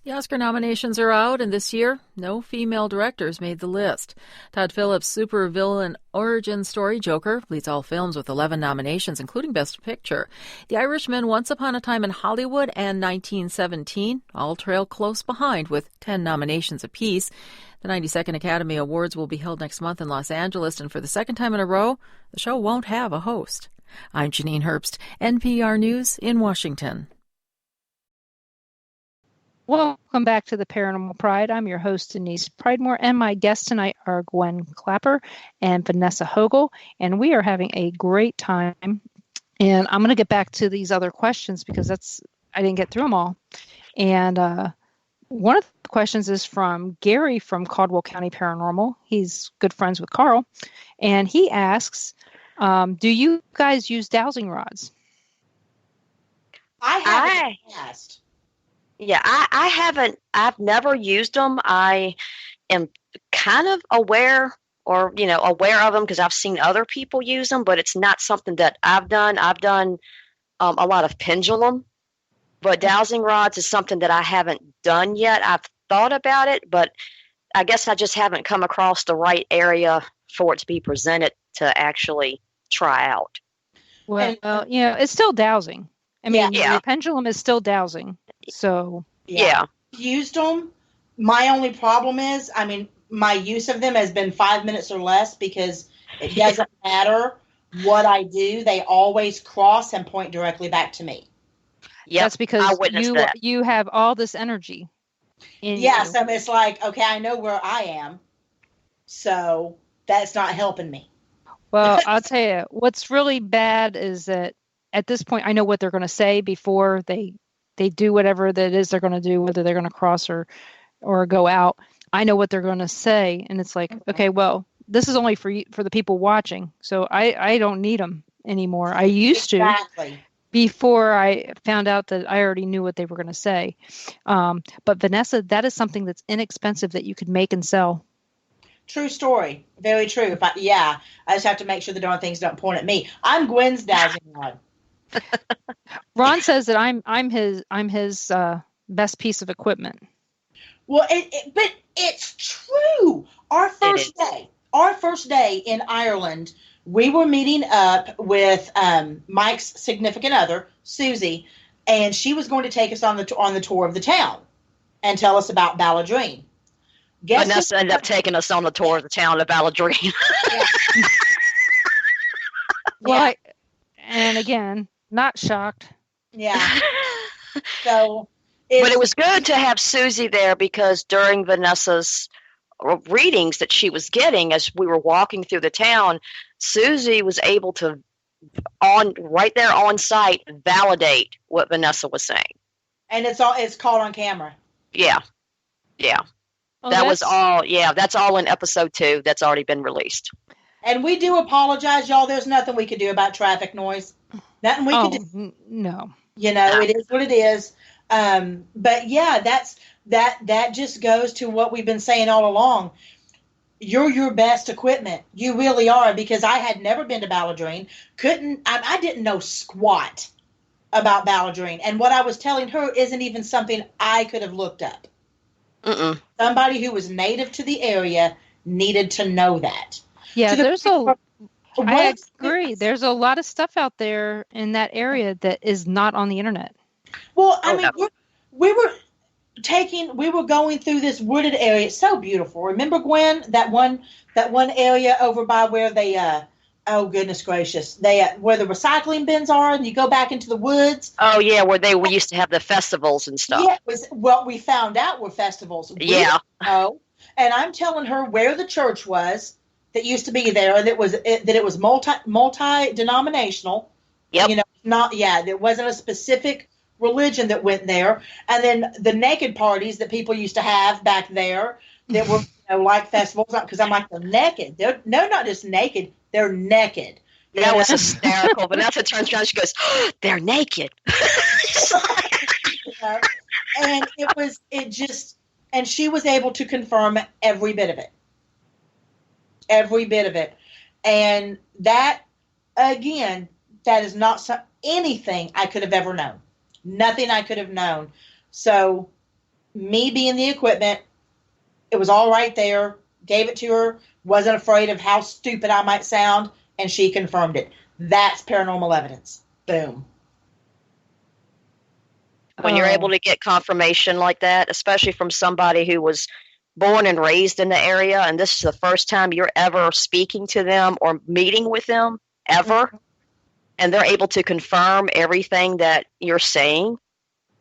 The Oscar nominations are out, and this year, no female directors made the list. Todd Phillips' supervillain origin story, Joker, leads all films with 11 nominations, including Best Picture. The Irishman, Once Upon a Time in Hollywood, and 1917 all trail close behind with 10 nominations apiece. The 92nd Academy Awards will be held next month in Los Angeles, and for the second time in a row, the show won't have a host. I'm Janine Herbst, NPR News in Washington. Welcome back to the Paranormal Pride. I'm your host, Denise Pridemore, and my guests tonight are Gwen Clapper and Vanessa Hogle, and we are having a great time. And I'm going to get back to these other questions because I didn't get through them all. And one of the questions is from Gary from Caldwell County Paranormal. He's good friends with Carl, and he asks, do you guys use dowsing rods? I haven't. Yeah, I haven't. I've never used them. I am kind of aware of them because I've seen other people use them, but it's not something that I've done. I've done a lot of pendulum, but dowsing rods is something that I haven't done yet. I've thought about it, but I guess I just haven't come across the right area for it to be presented to actually try out. Well, it's still dowsing. I mean, your pendulum is still dowsing. So, yeah. Used them. My only problem is, my use of them has been 5 minutes or less because it doesn't matter what I do. They always cross and point directly back to me. Yep. That's because you have all this energy in you. So it's like, okay, I know where I am. So that's not helping me. Well, I'll tell you, what's really bad is that at this point, I know what they're going to say before they do whatever that is they're going to do, whether they're going to cross or go out. I know what they're going to say, and it's like, okay, well, this is only for the people watching, so I don't need them anymore. I used to before I found out that I already knew what they were going to say. But Vanessa, that is something that's inexpensive that you could make and sell. True story. Very true. I just have to make sure the darn things don't point at me. I'm Gwen's dowsing rod. Ron says that I'm his best piece of equipment. Well, but it's true. Our first day in Ireland, we were meeting up with Mike's significant other, Susie, and she was going to take us on the tour of the town and tell us about Balladrine. Vanessa ended up taking us on the tour of the town of Balladrine. Well, and again, not shocked. Yeah. So, but it was good to have Susie there, because during Vanessa's readings that she was getting as we were walking through the town, Susie was able to, right there on site, validate what Vanessa was saying. And it's caught on camera. Yeah. Oh, that's all in episode 2 that's already been released. And we do apologize, y'all. There's nothing we could do about traffic noise. Nothing we could do. No. It is what it is. But yeah, that just goes to what we've been saying all along. You're your best equipment. You really are, because I had never been to Balladrine. I didn't know squat about Balladrine. And what I was telling her isn't even something I could have looked up. Mm-mm. Somebody who was native to the area needed to know that. Yeah, I agree. There's a lot of stuff out there in that area that is not on the internet. Well, I mean, we were going through this wooded area. It's so beautiful. Remember, Gwen, that one area over by where they, oh goodness gracious, where the recycling bins are, and you go back into the woods. Oh yeah, where we used to have the festivals and stuff. Yeah, it was what we found out were festivals. Oh, and I'm telling her where the church was that used to be there, that it was multi-denominational. Yep. There wasn't a specific religion that went there. And then the naked parties that people used to have back there that were like festivals, because I'm like, they're naked. They're not just naked, they're naked. That was hysterical. Vanessa turns around, she goes, oh, they're naked. And she was able to confirm every bit of it. Every bit of it. And that, again, that is not anything I could have ever known. Nothing I could have known. So, me being the equipment, it was all right there. Gave it to her. Wasn't afraid of how stupid I might sound. And she confirmed it. That's paranormal evidence. Boom. When you're able to get confirmation like that, especially from somebody who was born and raised in the area, and this is the first time you're ever speaking to them or meeting with them ever, and they're able to confirm everything that you're saying,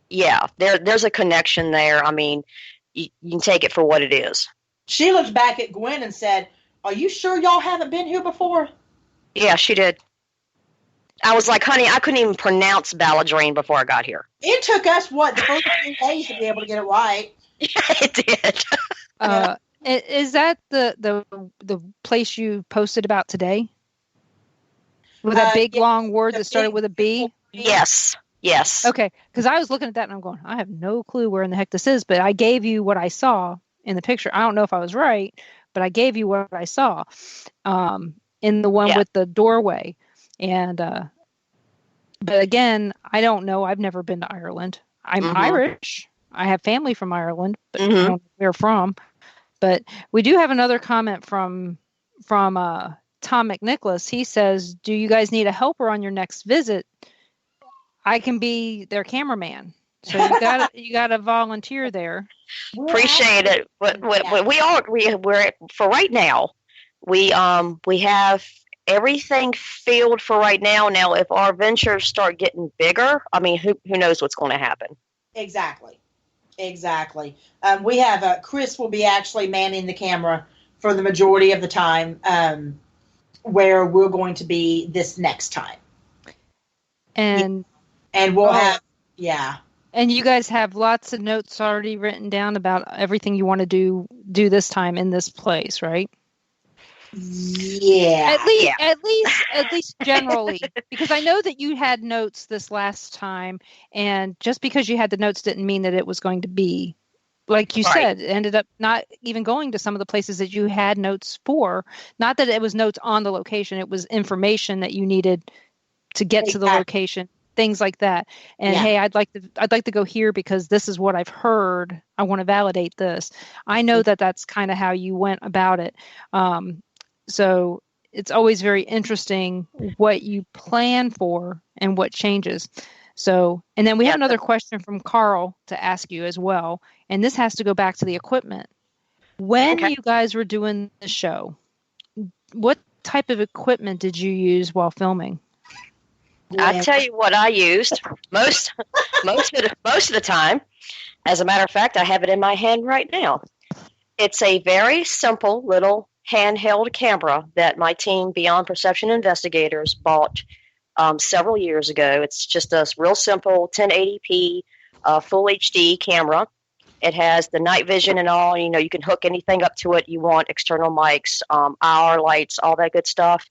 yeah, there's a connection there. I mean, you can take it for what it is. She looked back at Gwen and said, "Are you sure y'all haven't been here before?" Yeah, she did. I was like, honey, I couldn't even pronounce Balladrine before I got here. It took us, the first 3 days to be able to get it right. Yeah, it did. Is that the place you posted about today? With a big long word that started with a B? Yes. Okay, because I was looking at that and I'm going, I have no clue where in the heck this is, but I gave you what I saw in the picture. I don't know if I was right, but I gave you what I saw in the one with the doorway. And but again, I don't know. I've never been to Ireland. I'm Irish. I have family from Ireland, but I don't know where from. But we do have another comment from Tom McNicholas. He says, "Do you guys need a helper on your next visit? I can be their cameraman." So you gotta volunteer there. Appreciate it. But we're for right now. We have everything filled for right now. Now, if our ventures start getting bigger, I mean, who knows what's going to happen? Exactly. We have Chris will be actually manning the camera for the majority of the time, where we're going to be this next time. And we'll have, yeah. And you guys have lots of notes already written down about everything you want to do this time in this place, right? Yeah. At least generally, because I know that you had notes this last time, and just because you had the notes didn't mean that it was going to be, like you said, it ended up not even going to some of the places that you had notes for. Not that it was notes on the location, it was information that you needed to get to the location, things like that. And hey, I'd like to go here because this is what I've heard. I want to validate this. I know that that's kind of how you went about it. So it's always very interesting what you plan for and what changes. So, and then we have another question from Carl to ask you as well. And this has to go back to the equipment. When you guys were doing the show, what type of equipment did you use while filming? I tell you what I used most of the time. As a matter of fact, I have it in my hand right now. It's a very simple little handheld camera that my team, Beyond Perception Investigators, bought several years ago. It's just a real simple 1080p full HD camera. It has the night vision and all. You know, you can hook anything up to it you want, external mics, IR lights, all that good stuff.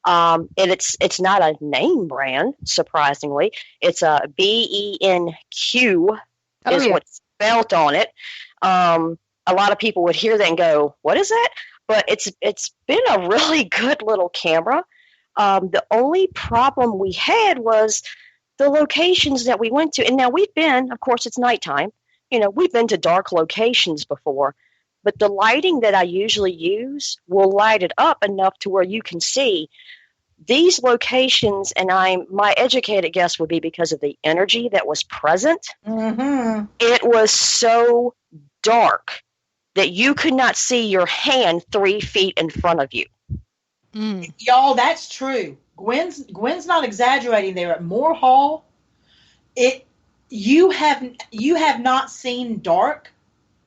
And it's not a name brand, surprisingly. It's a BENQ what's spelled on it. A lot of people would hear that and go, "What is that?" But it's been a really good little camera. The only problem we had was the locations that we went to. And now we've been, of course, it's nighttime. You know, we've been to dark locations before. But the lighting that I usually use will light it up enough to where you can see these locations. And my educated guess would be because of the energy that was present. Mm-hmm. It was so dark that you could not see your hand 3 feet in front of you. Y'all, that's true. Gwen's not exaggerating there. At Moore Hall, you have not seen dark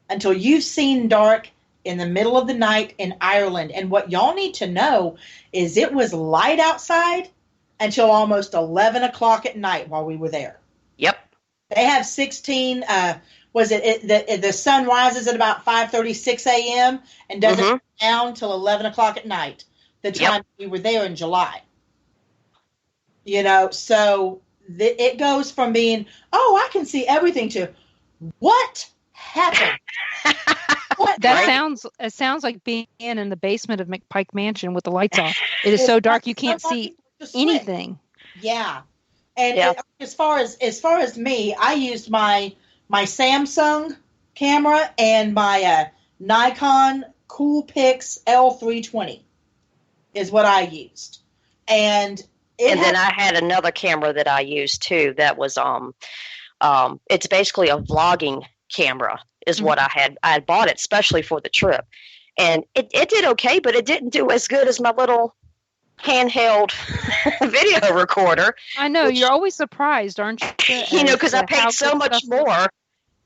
until you've seen dark in the middle of the night in Ireland. And what y'all need to know is it was light outside until almost 11 o'clock at night while we were there. Yep. They have 16, the sun rises at about 5:36 a.m. and doesn't come down till 11 o'clock at night, the time we were there in July. You know, so it goes from being, I can see everything, to what happened? It sounds like being in the basement of McPike Mansion with the lights off. It is so dark you can't see anything. Yeah. And as far as me, I used my Samsung camera and my Nikon Coolpix L320 is what I used. And then I had another camera that I used too. That was it's basically a vlogging camera is what I had. I had bought it especially for the trip, and it did okay, but it didn't do as good as my little handheld video recorder. I know, you're always surprised, aren't you? You know, because I paid so much more.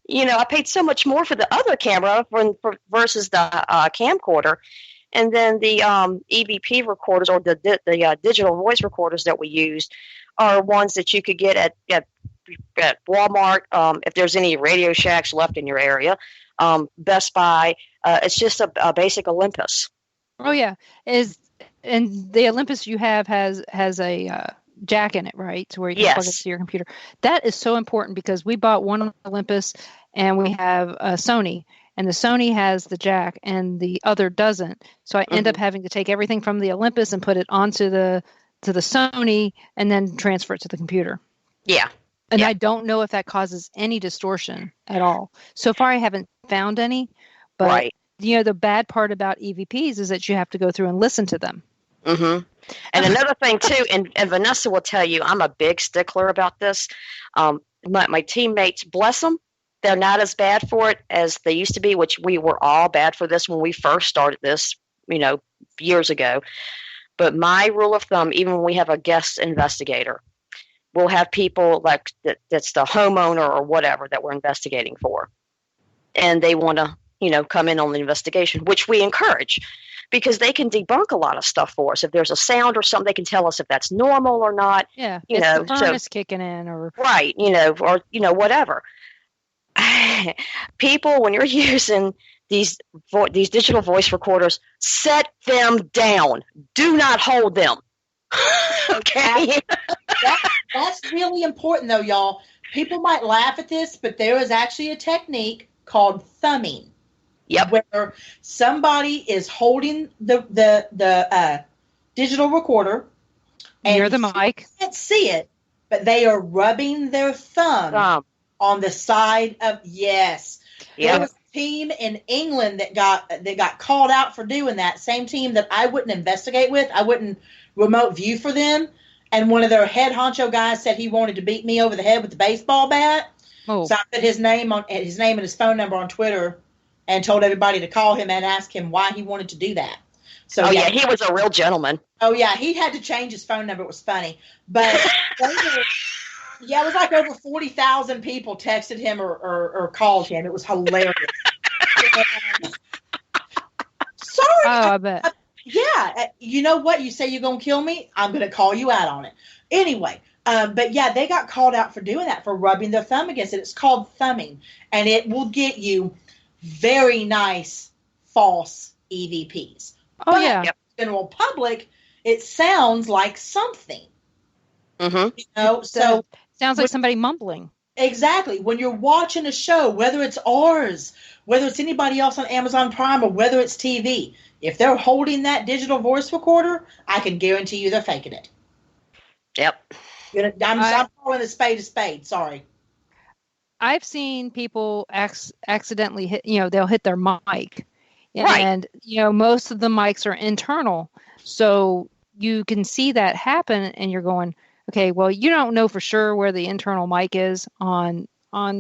You know, I paid so much more for the other camera versus the camcorder. And then the EVP recorders, or the digital voice recorders that we used, are ones that you could get at Walmart, if there's any Radio Shacks left in your area, Best Buy. It's just a basic Olympus. Oh yeah, and the Olympus you have has a jack in it, right? To where you can plug it to your computer. That is so important because we bought one Olympus and we have a Sony. And the Sony has the jack and the other doesn't. So I end up having to take everything from the Olympus and put it onto the Sony and then transfer it to the computer. Yeah. And I don't know if that causes any distortion at all. So far I haven't found any. But you know, the bad part about EVPs is that you have to go through and listen to them. Mm-hmm. And another thing too, and Vanessa will tell you, I'm a big stickler about this. My teammates, bless them, they're not as bad for it as they used to be, which we were all bad for this when we first started this, you know, years ago. But my rule of thumb, even when we have a guest investigator, we'll have people like that's the homeowner or whatever that we're investigating for. And they want to, you know, come in on the investigation, which we encourage. because they can debunk a lot of stuff for us. If there's a sound or something, they can tell us if that's normal or not. Yeah, you it's know, the furnace kicking in, or right, or whatever. People, when you're using these digital voice recorders, set them down. Do not hold them. Okay. That's really important, though, y'all. People might laugh at this, but there is actually a technique called thumbing. Yep. Where somebody is holding the digital recorder near the mic. You can't see it, but they are rubbing their thumb on the side of yes. Yep. There was a team in England that got called out for doing that. Same team that I wouldn't investigate with. I wouldn't remote view for them. And one of their head honcho guys said he wanted to beat me over the head with the baseball bat. Oh. So I put his name and his phone number on Twitter and told everybody to call him and ask him why he wanted to do that. So yeah, he was a real gentleman. Oh yeah, he had to change his phone number. It was funny, but it was like over 40,000 people texted him or called him. It was hilarious. Sorry. Oh, I bet. Yeah, you know what? You say you're going to kill me? I'm going to call you out on it. Anyway, but yeah, they got called out for doing that, for rubbing their thumb against it. It's called thumbing, and it will get you very nice false EVPs. Oh, but yeah. in the general public, it sounds like something. Mm-hmm. So sounds like somebody mumbling. Exactly. When you're watching a show, whether it's ours, whether it's anybody else on Amazon Prime, or whether it's TV, if they're holding that digital voice recorder, I can guarantee you they're faking it. Yep. I'm calling a spade. Sorry. I've seen people accidentally hit, they'll hit their mic. Right. And, most of the mics are internal. So you can see that happen and you're going, okay, well, you don't know for sure where the internal mic is on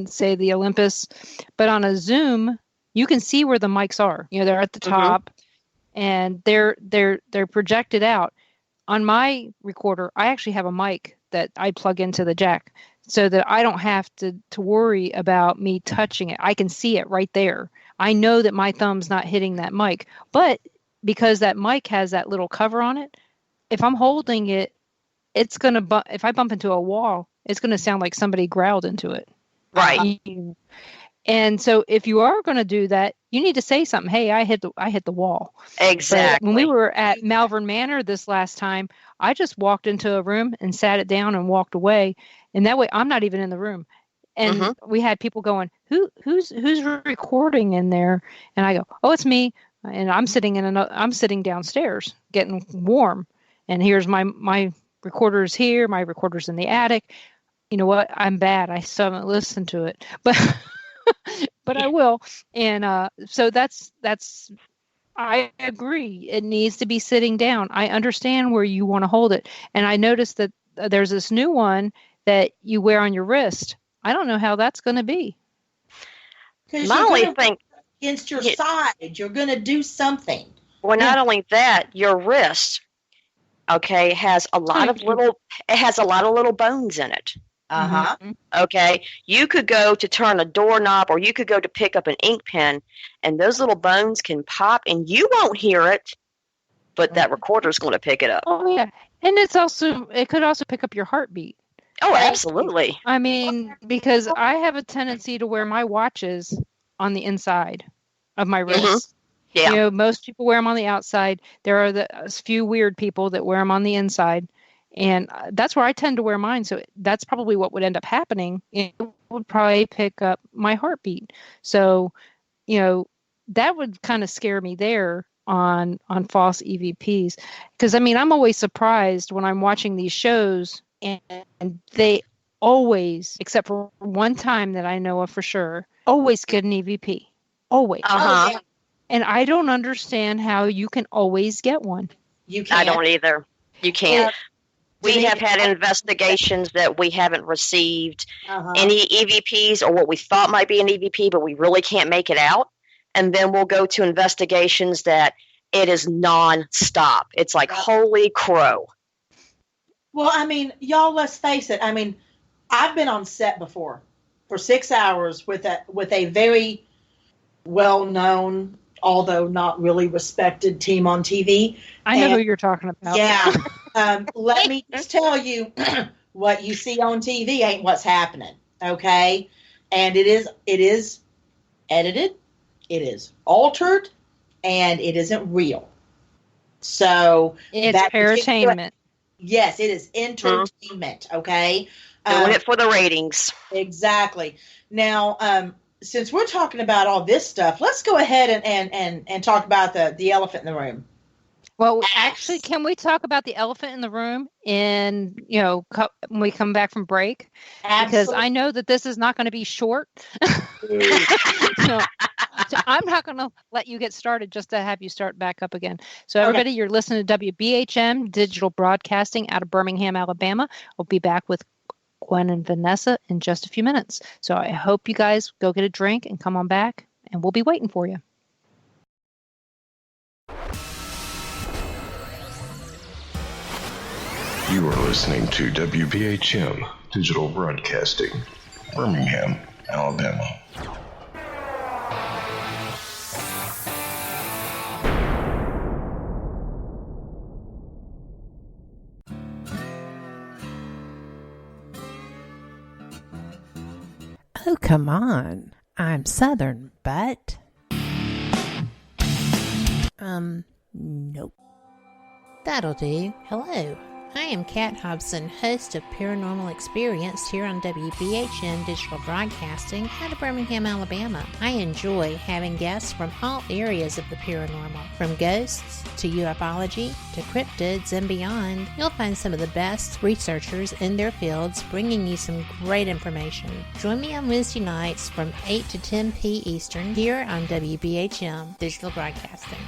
say the Olympus, but on a Zoom, you can see where the mics are. They're at the top and they're projected out. On my recorder, I actually have a mic that I plug into the jack so that I don't have to worry about me touching it. I can see it right there. I know that my thumb's not hitting that mic, but because that mic has that little cover on it, if I'm holding it, it's going to if I bump into a wall, it's going to sound like somebody growled into it. Right. And so if you are going to do that, you need to say something. Hey, I hit the wall. Exactly. But when we were at Malvern Manor this last time, I just walked into a room and sat it down and walked away. And that way I'm not even in the room. And we had people going, who's recording in there? And I go, oh, it's me. And I'm sitting downstairs getting warm. And here's my recorder's here. My recorder's in the attic. You know what? I'm bad. I still haven't listened to it, but I will. And so that's. I agree. It needs to be sitting down. I understand where you want to hold it, and I noticed that there's this new one that you wear on your wrist. I don't know how that's going to be. My only thing against your side, you're going to do something. Well, not only that, your wrist, has a lot of little bones in it. Okay, you could go to turn a doorknob, or you could go to pick up an ink pen, and those little bones can pop, and you won't hear it, but that recorder's going to pick it up. Oh yeah, and it could also pick up your heartbeat. Oh, absolutely. I mean, because I have a tendency to wear my watches on the inside of my wrist. Yeah. Most people wear them on the outside. There are a few weird people that wear them on the inside. And that's where I tend to wear mine. So that's probably what would end up happening. It would probably pick up my heartbeat. So, that would kind of scare me there on false EVPs. Because, I'm always surprised when I'm watching these shows and they always, except for one time that I know of for sure, always get an EVP. Always. And I don't understand how you can always get one. You can't. I don't either. You can't. We have had investigations that we haven't received any EVPs or what we thought might be an EVP, but we really can't make it out. And then we'll go to investigations that it is non-stop. It's like, holy crow. Well, y'all, let's face it. I've been on set before for 6 hours with a very well-known although not really respected team on TV. I know who you're talking about. Yeah. Let me just tell you, what you see on TV ain't what's happening. Okay. And it is edited, it is altered, and it isn't real. So it's entertainment. Yes, it is entertainment. Okay. Doing it for the ratings. Exactly. Now, since we're talking about all this stuff, let's go ahead and talk about the elephant in the room. Well, actually, can we talk about the elephant in the room when we come back from break? Absolutely. Because I know that this is not going to be short. So I'm not going to let you get started just to have you start back up again. So everybody, You're listening to WBHM Digital Broadcasting out of Birmingham, Alabama. We'll be back with Gwen and Vanessa in just a few minutes. So I hope you guys go get a drink and come on back, and we'll be waiting for you. You are listening to WBHM Digital Broadcasting, Birmingham, Alabama. Oh, come on. I'm Southern, but... nope. That'll do. Hello. I am Kat Hobson, host of Paranormal Experience here on WBHM Digital Broadcasting out of Birmingham, Alabama. I enjoy having guests from all areas of the paranormal, from ghosts to ufology to cryptids and beyond. You'll find some of the best researchers in their fields bringing you some great information. Join me on Wednesday nights from 8 to 10 p. Eastern here on WBHM Digital Broadcasting.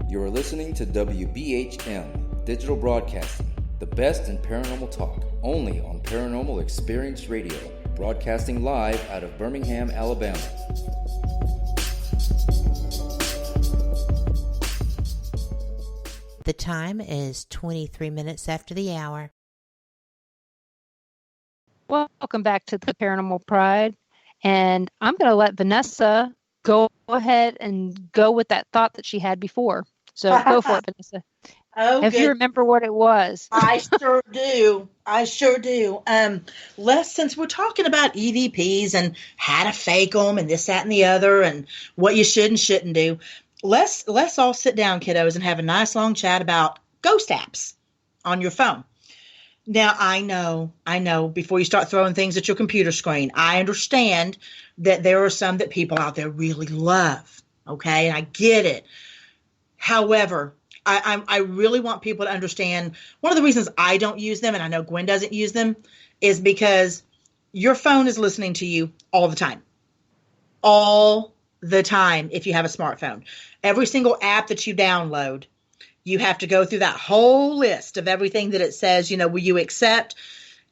You're listening to WBHM Digital Broadcasting, the best in paranormal talk, only on Paranormal Experience Radio, broadcasting live out of Birmingham, Alabama. The time is 23 minutes after the hour. Welcome back to the Paranormal Pride. And I'm going to let Vanessa go ahead and go with that thought that she had before. So go for it, Vanessa. If you remember what it was. I sure do. Since we're talking about EVPs and how to fake them and this, that, and the other and what you should and shouldn't do, let's all sit down, kiddos, and have a nice long chat about ghost apps on your phone. Now, I know, before you start throwing things at your computer screen, I understand that there are some that people out there really love, okay? And I get it. However, I really want people to understand one of the reasons I don't use them, and I know Gwen doesn't use them, is because your phone is listening to you all the time. all the time if you have a smartphone. Every single app that you download, you have to go through that whole list of everything that it says, will you accept?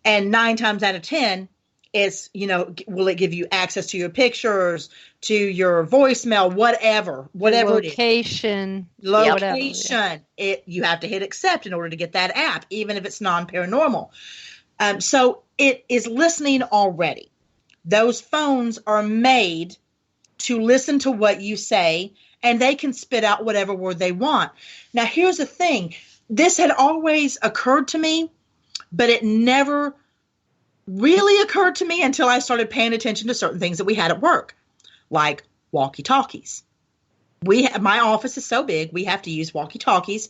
And 9 times out of 10, it's, will it give you access to your pictures, to your voicemail, whatever location, location. You have to hit accept in order to get that app, even if it's non-paranormal. So it is listening already. Those phones are made to listen to what you say, and they can spit out whatever word they want. Now, here's the thing. This had always occurred to me, but it never really occurred to me until I started paying attention to certain things that we had at work, like walkie-talkies. My office is so big, we have to use walkie-talkies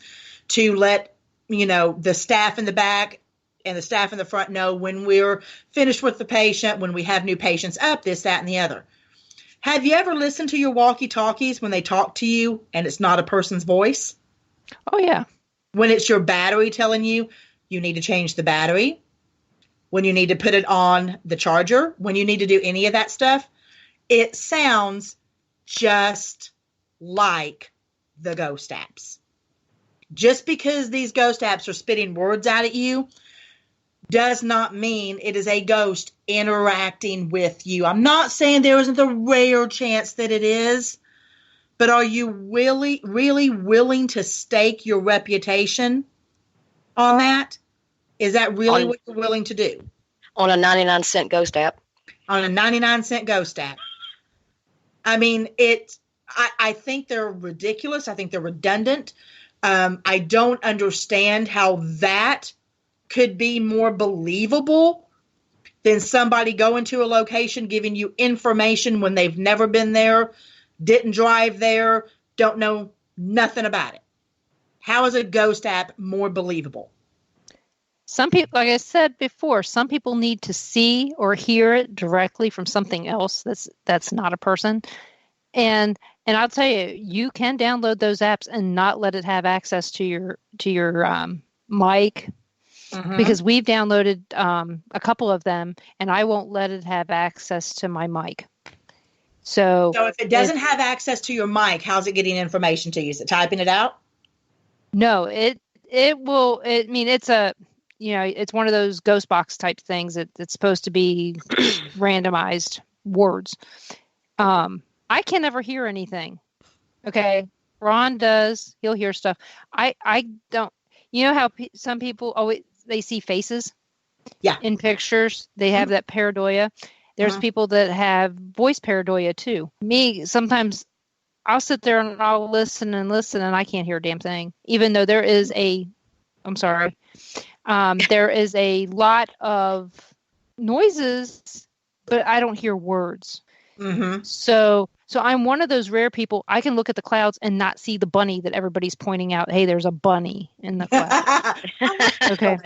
to let, the staff in the back and the staff in the front know when we're finished with the patient, when we have new patients up, this, that, and the other. Have you ever listened to your walkie-talkies when they talk to you and it's not a person's voice? Oh, yeah. When it's your battery telling you need to change the battery, when you need to put it on the charger, when you need to do any of that stuff, it sounds just like the ghost apps. Just because these ghost apps are spitting words out at you does not mean it is a ghost interacting with you. I'm not saying there isn't a rare chance that it is, but are you really, really willing to stake your reputation on that? Is that really what you're willing to do? On a 99-cent ghost app. On a 99-cent ghost app. I mean, I think they're ridiculous. I think they're redundant. I don't understand how that could be more believable than somebody going to a location, giving you information when they've never been there, didn't drive there, don't know nothing about it. How is a ghost app more believable? Some people, like I said before, some people need to see or hear it directly from something else that's not a person. And I'll tell you, you can download those apps and not let it have access to your mic. Mm-hmm. Because we've downloaded a couple of them, and I won't let it have access to my mic. So if it doesn't have access to your mic, how's it getting information to you? Is it typing it out? No, it will. It's one of those ghost box type things. It's supposed to be randomized words. I can never hear anything. Okay, Ron does. He'll hear stuff. I don't. You know how some people always they see faces? Yeah. In pictures, they have that pareidoia. There's people that have voice pareidoia too. Me, sometimes I'll sit there and I'll listen, and I can't hear a damn thing. Even though there is a lot of noises, but I don't hear words. Mm-hmm. So I'm one of those rare people. I can look at the clouds and not see the bunny that everybody's pointing out. Hey, there's a bunny in the clouds. Okay.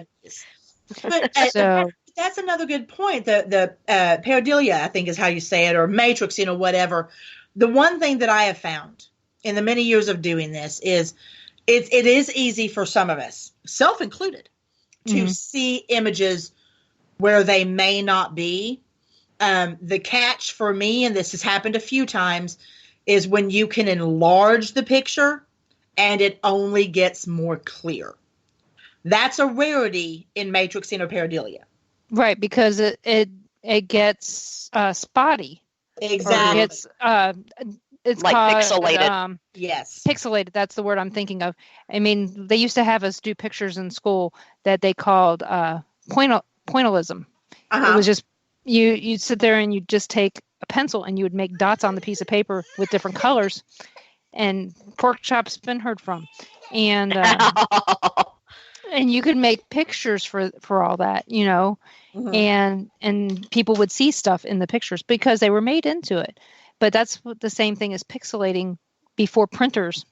But that's another good point. The pareidolia, I think is how you say it, or matrix, whatever. The one thing that I have found in the many years of doing this is it is easy for some of us, self included, to see images where they may not be. The catch for me, and this has happened a few times, is when you can enlarge the picture and it only gets more clear. That's a rarity in matrixing or pareidolia. Right, because it gets spotty. Exactly. It's like called, pixelated. Yes. Pixelated, that's the word I'm thinking of. I mean, they used to have us do pictures in school that they called pointillism. It was just you'd sit there and you'd just take a pencil and you would make dots on the piece of paper with different colors. And pork chop's been heard from. And and you could make pictures for all that, and people would see stuff in the pictures because they were made into it. But that's the same thing as pixelating before printers.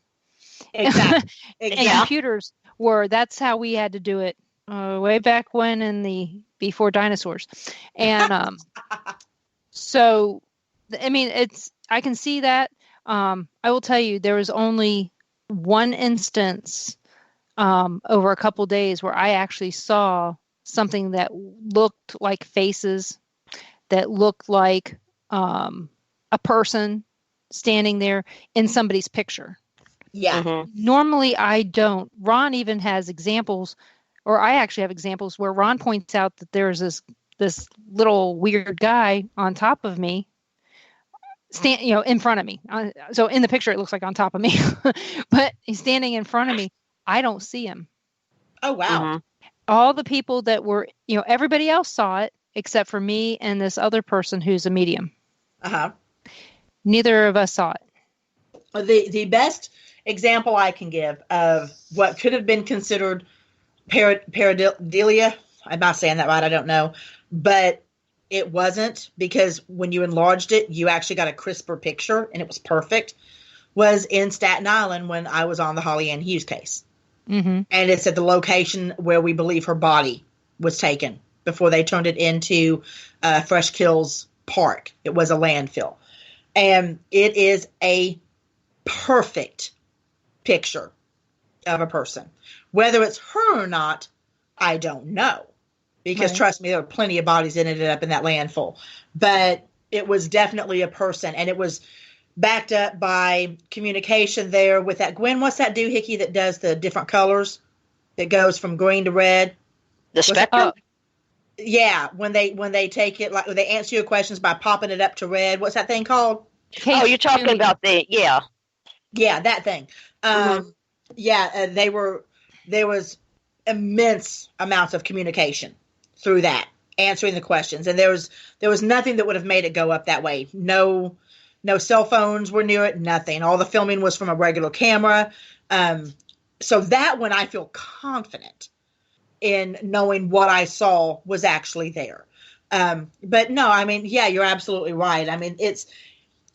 Exactly. And computers were. That's how we had to do it way back when before dinosaurs. And so, I mean, I can see that. I will tell you, there was only one instance over a couple days where I actually saw something that looked like faces, that looked like a person standing there in somebody's picture. Yeah. Mm-hmm. Normally I don't. Ron even has examples, or I actually have examples where Ron points out that there's this little weird guy on top of me, in front of me. So in the picture, it looks like on top of me, but he's standing in front of me. I don't see him. Oh, wow. Mm-hmm. All the people that were, everybody else saw it except for me and this other person who's a medium. Uh-huh. Neither of us saw it. The best example I can give of what could have been considered pareidolia, I'm not saying that right, I don't know, but it wasn't, because when you enlarged it, you actually got a crisper picture, and it was perfect, was in Staten Island when I was on the Holly Ann Hughes case. Mm-hmm. And it's at the location where we believe her body was taken before they turned it into Fresh Kills Park. It was a landfill. And it is a perfect picture of a person. Whether it's her or not, I don't know. Because trust me, there were plenty of bodies that ended up in that landfill. But it was definitely a person. And it was backed up by communication there with that. Gwen, what's that doohickey that does the different colors? That goes from green to red? The spectrum? Yeah, when they take it, like they answer your questions by popping it up to red. What's that thing called? Oh, you're talking about yeah, that thing. Yeah, there was immense amounts of communication through that, answering the questions, and there was nothing that would have made it go up that way. No cell phones were near it. Nothing. All the filming was from a regular camera. So that one, I feel confident in knowing what I saw was actually there. But no, I mean, yeah, you're absolutely right. I mean,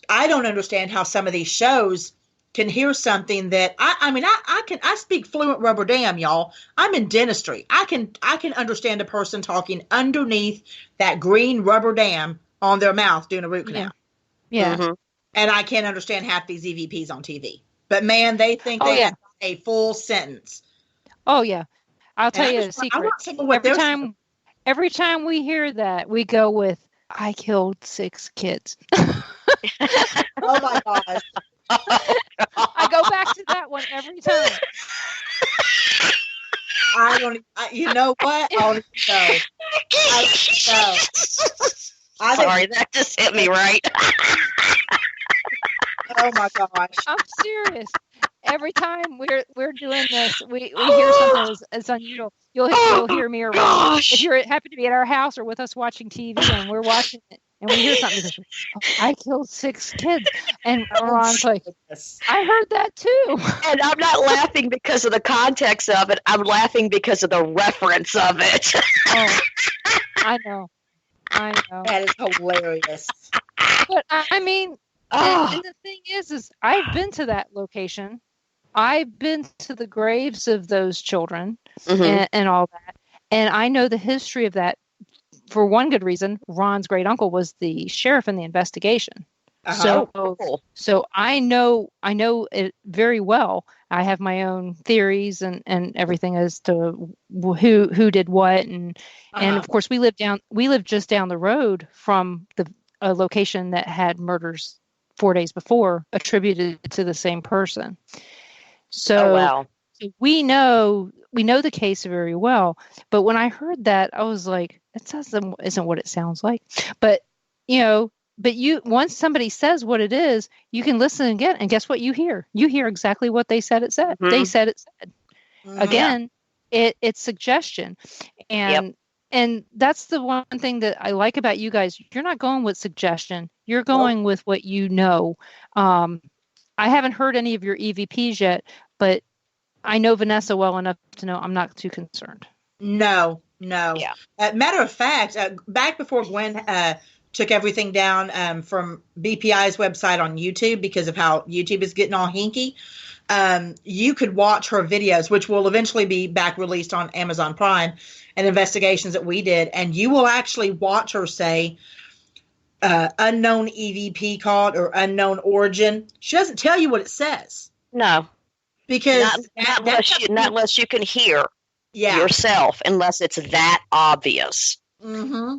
I don't understand how some of these shows can hear something that I speak fluent rubber dam, y'all. I'm in dentistry. I can understand a person talking underneath that green rubber dam on their mouth doing a root canal. Yeah. Mm-hmm. And I can't understand half these EVPs on TV. But man, they think they have a full sentence. Oh yeah. I'll tell you a secret. Every time we hear that, we go with, I killed 6 kids. Oh my gosh. I go back to that one every time. You know what? I don't know. Sorry, that just hit me right. Oh my gosh. I'm serious. Every time we're doing this, we hear something that's unusual. You'll hear me or Ron. If you happen to be at our house or with us watching TV and we're watching it and we hear something, I killed 6 kids. And Ron's like, I heard that too. And I'm not laughing because of the context of it. I'm laughing because of the reference of it. Oh, I know. That is hilarious. But I mean, and the thing is I've been to that location. I've been to the graves of those children and all that. And I know the history of that for one good reason. Ron's great uncle was the sheriff in the investigation. So I know it very well. I have my own theories and everything as to who did what. And of course we live just down the road from a location that had murders 4 days before attributed to the same person. So we know the case very well. But when I heard that, I was like, that isn't what it sounds like. But once somebody says what it is, you can listen again, and guess what you hear? You hear exactly what they said it said. Mm-hmm. They said it said. Mm-hmm. Again, it's suggestion. And that's the one thing that I like about you guys. You're not going with suggestion. You're going with what you know. I haven't heard any of your EVPs yet, but I know Vanessa well enough to know I'm not too concerned. No. Yeah. Matter of fact, back before Gwen took everything down from BPI's website on YouTube because of how YouTube is getting all hinky, you could watch her videos, which will eventually be back released on Amazon Prime, and investigations that we did, and you will actually watch her say unknown EVP called or unknown origin. She doesn't tell you what it says. No. Because not unless you can hear yourself, unless it's that obvious. Mm-hmm.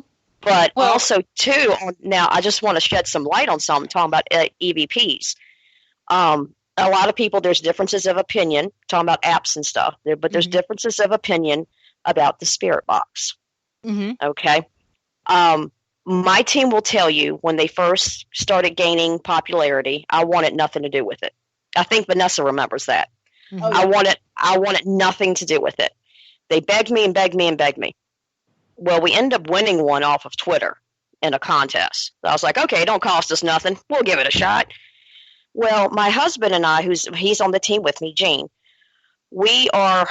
But also, too, now I just want to shed some light on something, talking about EVPs. A lot of people, there's differences of opinion, talking about apps and stuff, but there's differences of opinion about the spirit box. Okay? My team will tell you when they first started gaining popularity, I wanted nothing to do with it. I think Vanessa remembers that. I wanted nothing to do with it. They begged me and begged me and begged me. Well, we ended up winning one off of Twitter in a contest. So I was like, okay, it don't cost us nothing. We'll give it a shot. Well, my husband and I, he's on the team with me, Gene, I'm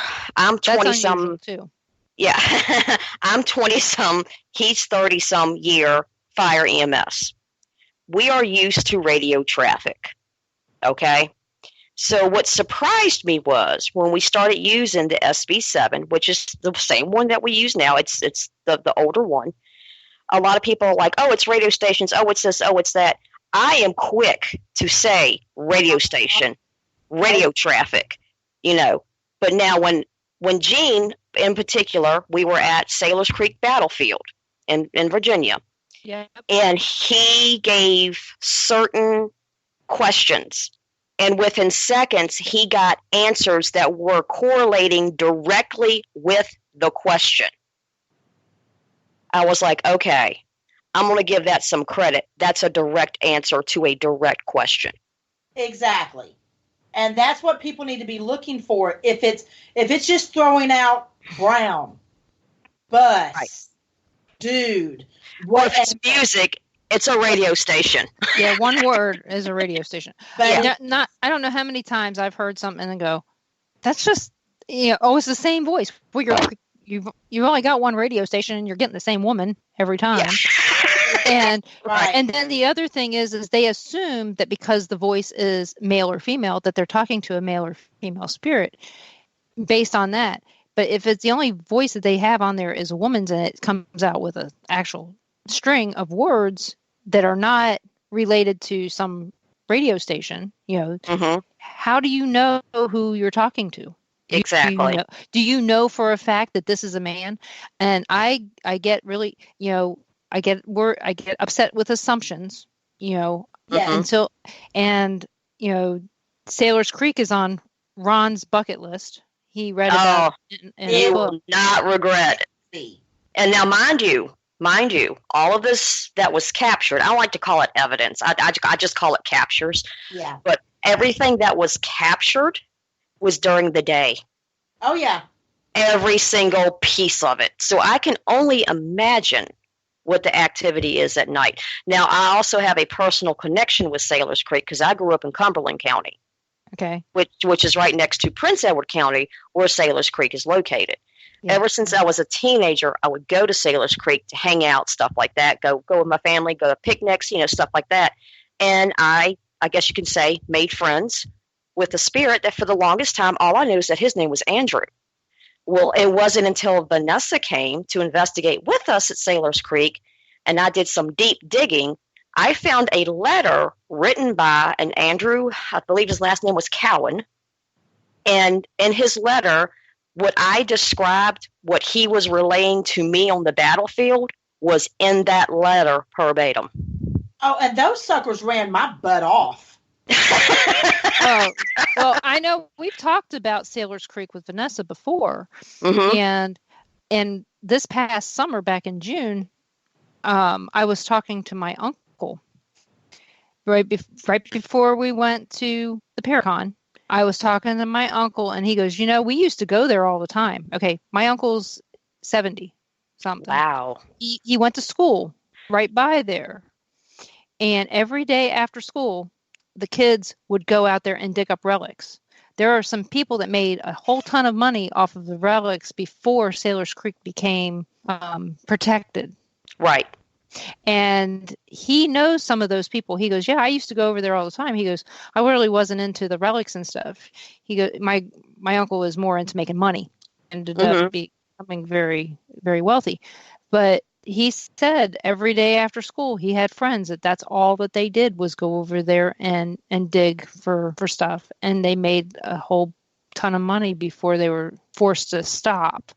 20-some. Too. Yeah, I'm 20-some. He's 30-some year fire EMS. We are used to radio traffic, okay? So what surprised me was when we started using the SB7, which is the same one that we use now. It's the older one. A lot of people are like, oh, it's radio stations. Oh, it's this. Oh, it's that. I am quick to say radio station, radio traffic, But now when Gene, in particular, we were at Sailors Creek Battlefield in Virginia. Yeah. And he gave certain questions. And within seconds, he got answers that were correlating directly with the question. I was like, okay, I'm going to give that some credit. That's a direct answer to a direct question. Exactly. And that's what people need to be looking for. If it's just throwing out brown, bus, right. Dude. Or if it's music, it's a radio station. Yeah, one word is a radio station. But I don't know how many times I've heard something and go, that's just, it's the same voice. Well, you've only got one radio station and you're getting the same woman every time. Yeah. And then the other thing is they assume that because the voice is male or female, that they're talking to a male or female spirit based on that. But if it's the only voice that they have on there is a woman's and it comes out with an actual string of words that are not related to some radio station, how do you know who you're talking to? Exactly. Do you know for a fact that this is a man? And I get really, I get upset with assumptions, until, Sailor's Creek is on Ron's bucket list. He read about it in he will not regret it. And now, mind you, all of this that was captured, I don't like to call it evidence. I just call it captures. Yeah. But everything that was captured was during the day. Oh, yeah. Every single piece of it. So I can only imagine what the activity is at night. Now, I also have a personal connection with Sailors Creek because I grew up in Cumberland County. Okay. Which is right next to Prince Edward County, where Sailors Creek is located. Yeah. Ever since I was a teenager, I would go to Sailors Creek to hang out, stuff like that, go with my family, go to picnics, stuff like that. And I guess you can say, made friends with a spirit that for the longest time, all I knew is that his name was Andrew. Well, it wasn't until Vanessa came to investigate with us at Sailors Creek, and I did some deep digging, I found a letter written by an Andrew, I believe his last name was Cowan, and in his letter, what I described, what he was relaying to me on the battlefield, was in that letter verbatim. Oh, and those suckers ran my butt off. Well, I know we've talked about Sailors Creek with Vanessa before, and this past summer, back in June, I was talking to my uncle right before we went to the Paracon. I was talking to my uncle, and he goes, we used to go there all the time. Okay, my uncle's 70 something. Wow. He went to school right by there, and every day after school, the kids would go out there and dig up relics. There are some people that made a whole ton of money off of the relics before Sailors Creek became protected. Right. And he knows some of those people. He goes, yeah, I used to go over there all the time. He goes, I really wasn't into the relics and stuff. He goes, my uncle was more into making money and ended up becoming very, very wealthy. But he said every day after school, he had friends that's all that they did was go over there and dig for stuff. And they made a whole ton of money before they were forced to stop.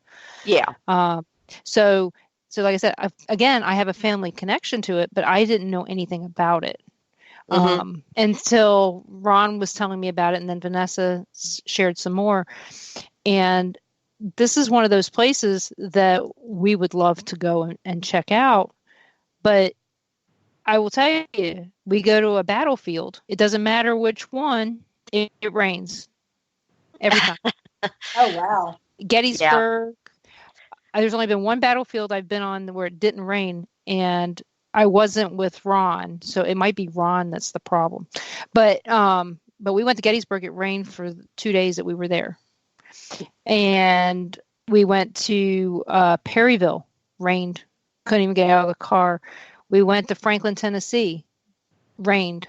Yeah. So So like I said, I have a family connection to it, but I didn't know anything about it. Until Ron was telling me about it, and then Vanessa shared some more. And this is one of those places that we would love to go and check out. But I will tell you, we go to a battlefield. It doesn't matter which one, it rains every time. Oh, wow. Gettysburg. Yeah. There's only been one battlefield I've been on where it didn't rain, and I wasn't with Ron, so it might be Ron that's the problem. But we went to Gettysburg. It rained for 2 days that we were there. And we went to Perryville. Rained. Couldn't even get out of the car. We went to Franklin, Tennessee. Rained.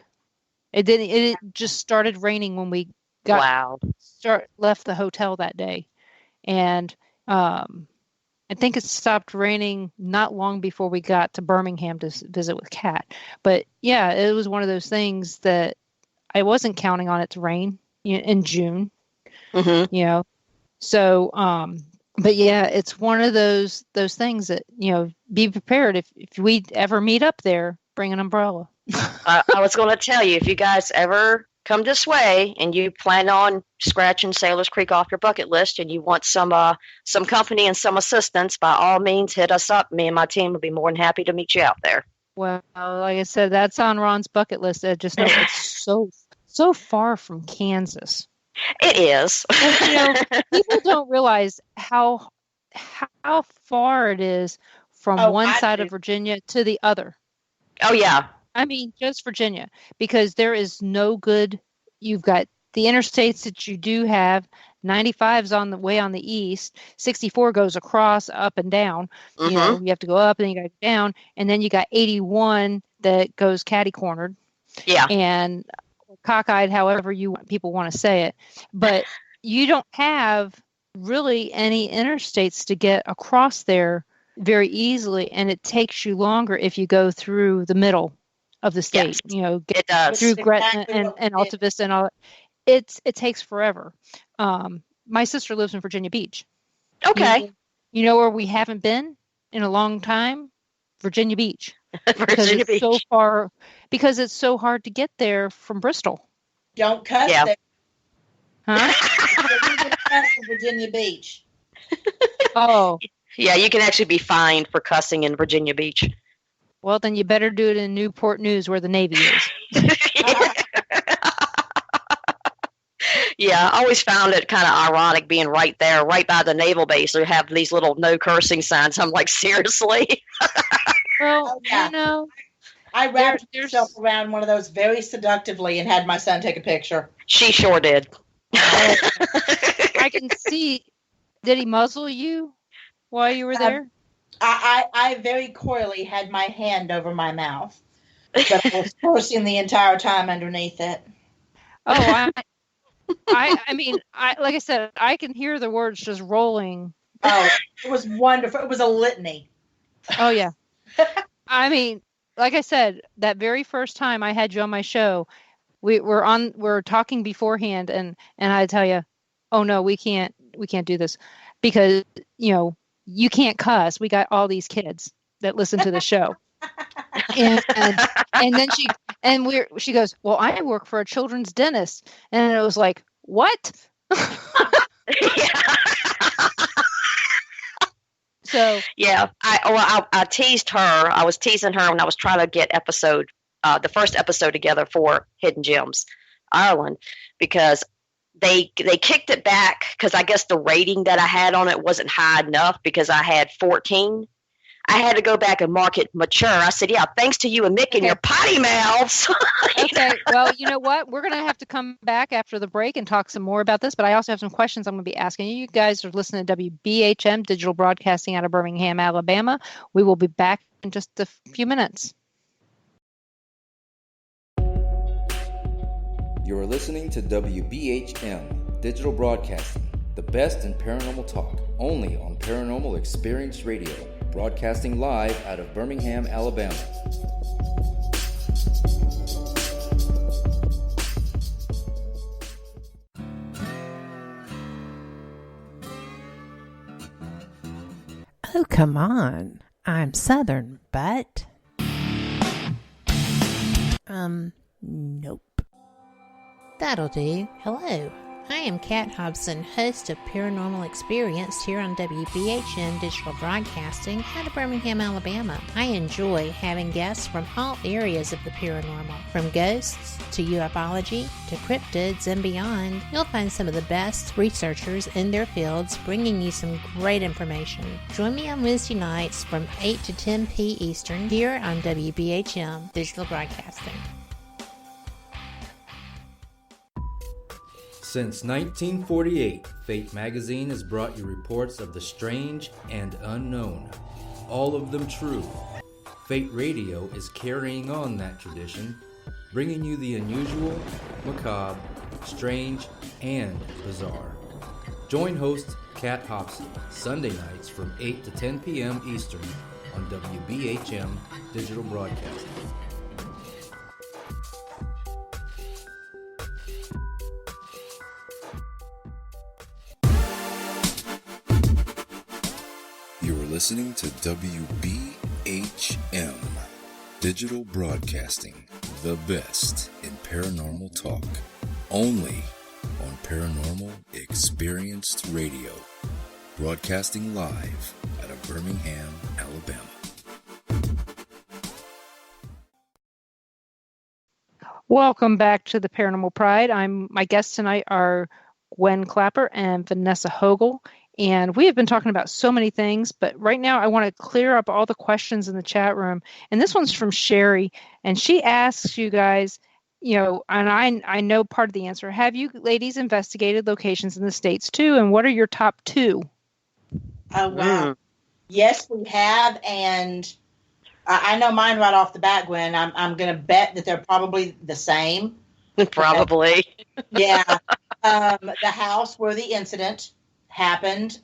It just started raining when we left the hotel that day. And I think it stopped raining not long before we got to Birmingham to visit with Kat. But yeah, it was one of those things that I wasn't counting on it to rain in June. So, but yeah, it's one of those things that, be prepared. If we ever meet up there, bring an umbrella. I was going to tell you, if you guys ever come this way and you plan on scratching Sailors Creek off your bucket list and you want some company and some assistance, by all means, hit us up. Me and my team will be more than happy to meet you out there. Well, like I said, that's on Ron's bucket list. I just know it's so far from Kansas. It is. People don't realize how far it is from one side of Virginia to the other. Oh, yeah. I mean, just Virginia, because there is no good. You've got the interstates that you do have. 95 is on the way on the east. 64 goes across, up and down. You have to go up and then you got to go down. And then you got 81 that goes catty-cornered. Yeah. And cockeyed, however people want to say it. But you don't have really any interstates to get across there very easily. And it takes you longer if you go through the middle of the state, it does. Through Gretna and Alta Vista and all. It takes forever. My sister lives in Virginia Beach. Okay. You know where we haven't been in a long time? Virginia Beach. Virginia Beach. So far, because it's so hard to get there from Bristol. Don't cuss there. Huh? Virginia Beach. Oh. Yeah, you can actually be fined for cussing in Virginia Beach. Well, then you better do it in Newport News where the Navy is. Yeah, I always found it kind of ironic being right there, right by the naval base. They have these little no cursing signs. I'm like, seriously? Well, I wrapped myself around one of those very seductively and had my son take a picture. She sure did. I can see. Did he muzzle you while you were there? I very coyly had my hand over my mouth, but I was cursing the entire time underneath it. Oh, I mean, like I said, I can hear the words just rolling. Oh, it was wonderful. It was a litany. Oh, yeah. I mean, like I said, that very first time I had you on my show, we're talking beforehand, and I tell you, oh no, we can't do this because you can't cuss. We got all these kids that listen to the show. and then she goes, well, I work for a children's dentist. And it was like, what? So yeah, I teased her. I was teasing her when I was trying to get the first episode together for Hidden Gems Ireland, because they kicked it back because I guess the rating that I had on it wasn't high enough because I had 14. I had to go back and mark it mature. I said, yeah, thanks to you and Mick and your potty mouths. Okay, well, you know what? We're going to have to come back after the break and talk some more about this, but I also have some questions I'm going to be asking you. You guys are listening to WBHM, Digital Broadcasting out of Birmingham, Alabama. We will be back in just a few minutes. You are listening to WBHM, Digital Broadcasting, the best in paranormal talk, only on Paranormal Experience Radio, broadcasting live out of Birmingham, Alabama. Oh, come on. I'm Southern, but... nope. That'll do. Hello. I am Kat Hobson, host of Paranormal Experience here on WBHM Digital Broadcasting out of Birmingham, Alabama. I enjoy having guests from all areas of the paranormal, from ghosts to ufology to cryptids and beyond. You'll find some of the best researchers in their fields bringing you some great information. Join me on Wednesday nights from 8 to 10 p. Eastern here on WBHM Digital Broadcasting. Since 1948, Fate magazine has brought you reports of the strange and unknown, all of them true. Fate Radio is carrying on that tradition, bringing you the unusual, macabre, strange, and bizarre. Join host Kat Hobson Sunday nights from 8 to 10 p.m. Eastern on WBHM Digital Broadcasting. You're listening to WBHM Digital Broadcasting, the best in paranormal talk, only on Paranormal Experienced Radio, broadcasting live out of Birmingham, Alabama. Welcome back to the Paranormal Pride. My guests tonight are Gwen Clapper and Vanessa Hogle. And we have been talking about so many things, but right now I want to clear up all the questions in the chat room. And this one's from Sherry, and she asks you guys, and I know part of the answer. Have you ladies investigated locations in the States too? And what are your top two? Oh, wow. Yes, we have. And I know mine right off the bat, Gwen. I'm going to bet that they're probably the same. Probably. Yeah. The house where the incident happened,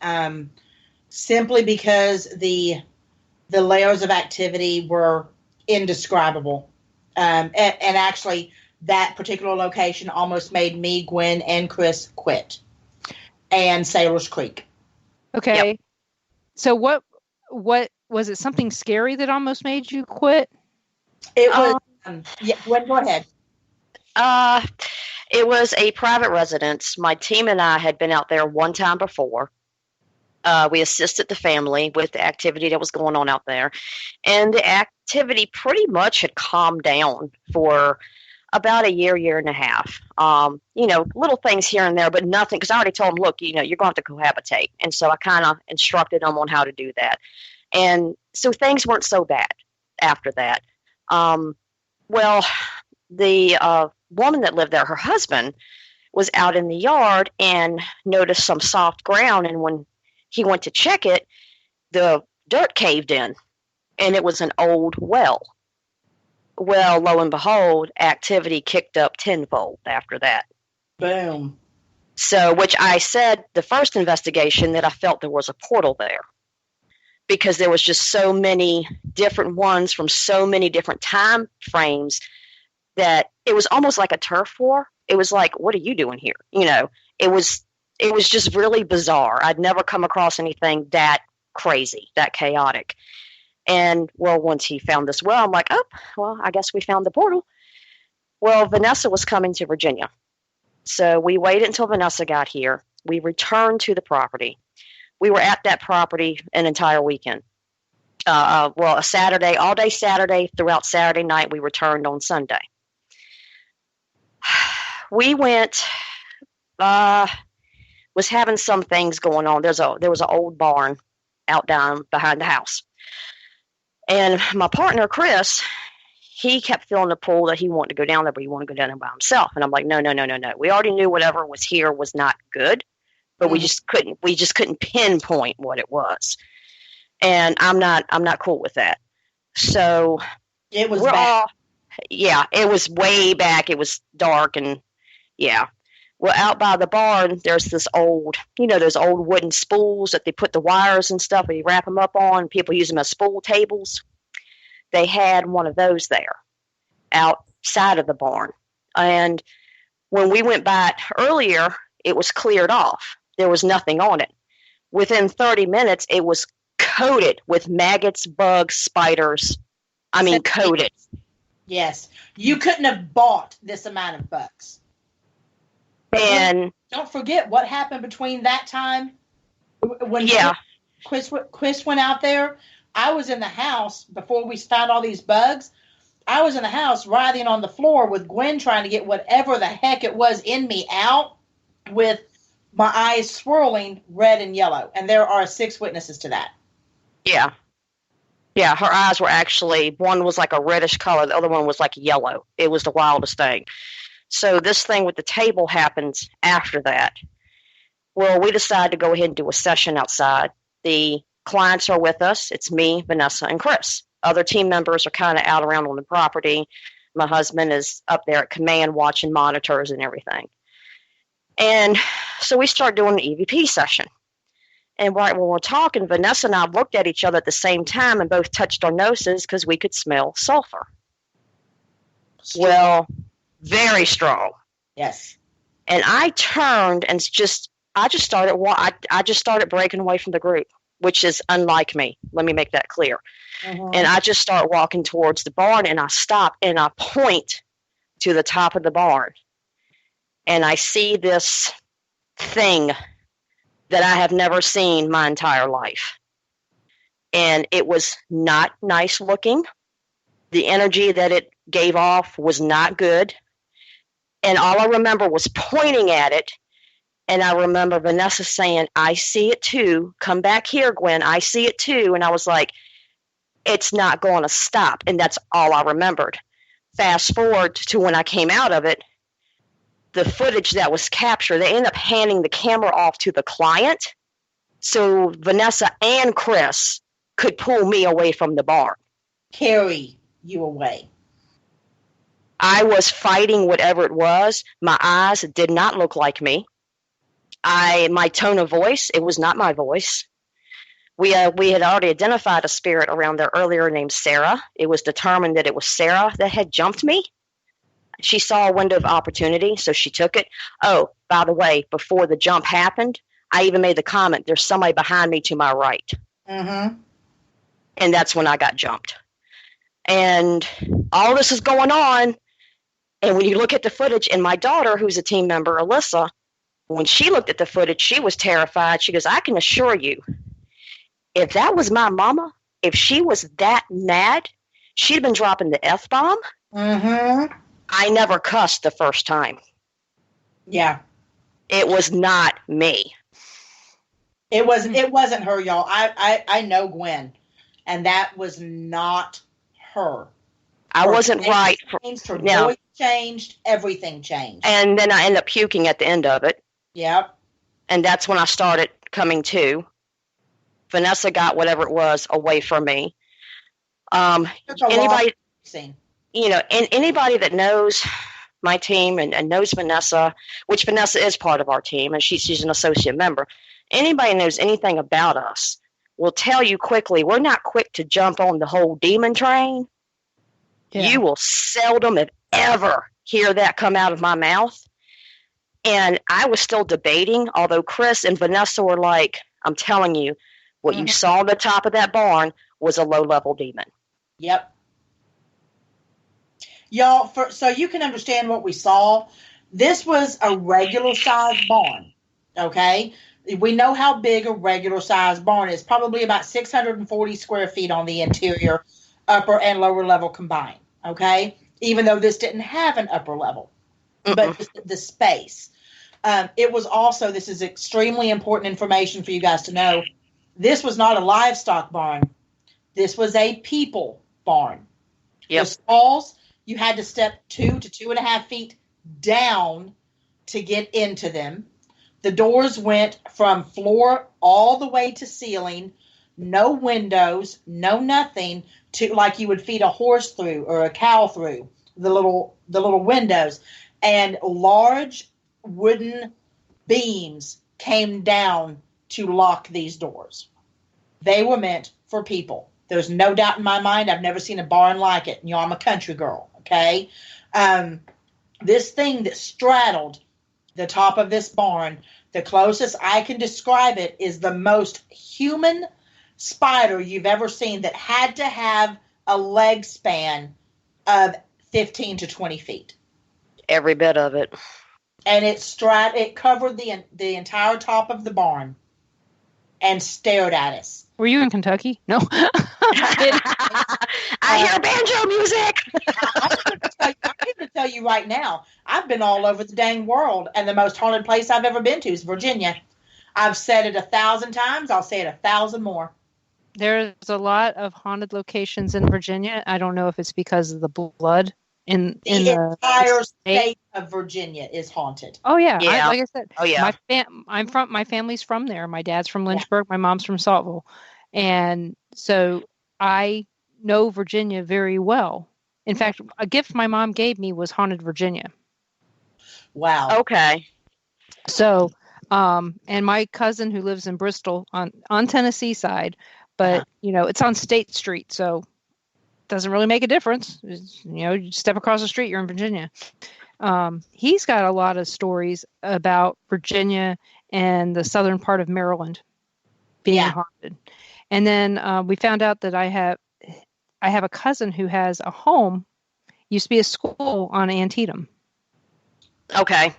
simply because the layers of activity were indescribable. And actually, that particular location almost made me, Gwen, and Chris quit. And Sailor's Creek. Okay. Yep. So what was it, something scary that almost made you quit? It was, Gwen, go ahead. It was a private residence. My team and I had been out there one time before. We assisted the family with the activity that was going on out there. And the activity pretty much had calmed down for about a year and a half. Little things here and there, but nothing, because I already told them, look, you're going to have to cohabitate. And so I kind of instructed them on how to do that. And so things weren't so bad after that. The woman that lived there, her husband, was out in the yard and noticed some soft ground. And when he went to check it, the dirt caved in, and it was an old well. Well, lo and behold, activity kicked up tenfold after that. Boom. So, which I said the first investigation that I felt there was a portal there, because there was just so many different ones from so many different time frames that it was almost like a turf war. It was like, what are you doing here? It was just really bizarre. I'd never come across anything that crazy, that chaotic. And once he found this well, I'm like, I guess we found the portal. Well, Vanessa was coming to Virginia. So we waited until Vanessa got here. We returned to the property. We were at that property an entire weekend. A Saturday, all day Saturday, throughout Saturday night. We returned on Sunday. We went, was having some things going on. There was an old barn out down behind the house. And my partner, Chris, he kept feeling the pull that he wanted to go down there, but he wanted to go down there by himself. And I'm like, no. We already knew whatever was here was not good, but we just couldn't pinpoint what it was. And I'm not cool with that. So it was bad. It was way back. It was dark, and well, out by the barn, there's this old, those old wooden spools that they put the wires and stuff, and you wrap them up on. People use them as spool tables. They had one of those there outside of the barn. And when we went by it earlier, it was cleared off. There was nothing on it. Within 30 minutes, it was coated with maggots, bugs, spiders. I mean, coated. Yes. You couldn't have bought this amount of bugs. And don't forget what happened between that time when Chris went out there. I was in the house before we found all these bugs. I was in the house writhing on the floor with Gwen trying to get whatever the heck it was in me out, with my eyes swirling red and yellow. And there are 6 witnesses to that. Yeah. Yeah, her eyes were actually, one was like a reddish color, the other one was like yellow. It was the wildest thing. So this thing with the table happens after that. Well, we decided to go ahead and do a session outside. The clients are with us. It's me, Vanessa, and Chris. Other team members are kind of out around on the property. My husband is up there at command watching monitors and everything. And so we start doing an EVP session. And right when we're talking, Vanessa and I looked at each other at the same time and both touched our noses because we could smell sulfur. Well, very strong. Yes. And I turned and I just started breaking away from the group, which is unlike me. Let me make that clear. And I just start walking towards the barn, and I stop and I point to the top of the barn. And I see this thing that I have never seen my entire life. And it was not nice looking. The energy that it gave off was not good. And all I remember was pointing at it. And I remember Vanessa saying, I see it too. Come back here, Gwen. I see it too. And I was like, it's not going to stop. And that's all I remembered. Fast forward to when I came out of it, the footage that was captured, they ended up handing the camera off to the client. So Vanessa and Chris could pull me away from the barn. Carry you away. I was fighting whatever it was. My eyes did not look like me. My tone of voice, it was not my voice. We had already identified a spirit around there earlier named Sarah. It was determined that it was Sarah that had jumped me. She saw a window of opportunity, so she took it. Oh, by the way, before the jump happened, I even made the comment, there's somebody behind me to my right. Mm-hmm. And that's when I got jumped. And all this is going on. And when you look at the footage, and my daughter, who's a team member, Alyssa, when she looked at the footage, she was terrified. She goes, I can assure you, if that was my mama, if she was that mad, she'd have been dropping the F-bomb. Mm-hmm. I never cussed the first time. Yeah. It was not me. It wasn't her, y'all. I know Gwen, and that was not her. I wasn't right. Her voice changed. Everything changed. And then I ended up puking at the end of it. Yep. And that's when I started coming to. Vanessa got whatever it was away from me. Anybody, and anybody that knows my team and knows Vanessa, which Vanessa is part of our team, and she's an associate member. Anybody who knows anything about us will tell you quickly, we're not quick to jump on the whole demon train. Yeah. You will seldom, if ever, hear that come out of my mouth. And I was still debating, although Chris and Vanessa were like, I'm telling you, what you saw on the top of that barn was a low-level demon. Yep. Y'all, so you can understand what we saw, this was a regular-sized barn, okay? We know how big a regular-sized barn is, probably about 640 square feet on the interior, upper and lower level combined, okay? Even though this didn't have an upper level, but the space. It was also, this is extremely important information for you guys to know, this was not a livestock barn. This was a people barn. Yep. The stalls, you had to step 2 to 2.5 feet down to get into them. The doors went from floor all the way to ceiling, no windows, no nothing, to like you would feed a horse through or a cow through the little windows. And large wooden beams came down to lock these doors. They were meant for people. There's no doubt in my mind. I've never seen a barn like it. You know, I'm a country girl, okay? This thing that straddled the top of this barn, the closest I can describe it is the most human spider you've ever seen that had to have a leg span of 15 to 20 feet. Every bit of it. And it covered the entire top of the barn and stared at us. Were you in Kentucky? No. I hear banjo music. I'm going to tell you right now, I've been all over the dang world, and the most haunted place I've ever been to is Virginia. I've said it 1,000 times. I'll say it 1,000 more. There's a lot of haunted locations in Virginia. I don't know if it's because of the blood in the entire state of Virginia is haunted. Oh yeah, yeah. Like I said, oh yeah. My family's from there. My dad's from Lynchburg. My mom's from Saltville, and so I know Virginia very well. In fact, a gift my mom gave me was Haunted Virginia. Wow. Okay. So, and my cousin who lives in Bristol on Tennessee side, but it's on State Street, so doesn't really make a difference. You step across the street, you're in Virginia. He's got a lot of stories about Virginia and the southern part of Maryland being haunted. And then we found out that I have a cousin who has a home, used to be a school on Antietam. Okay.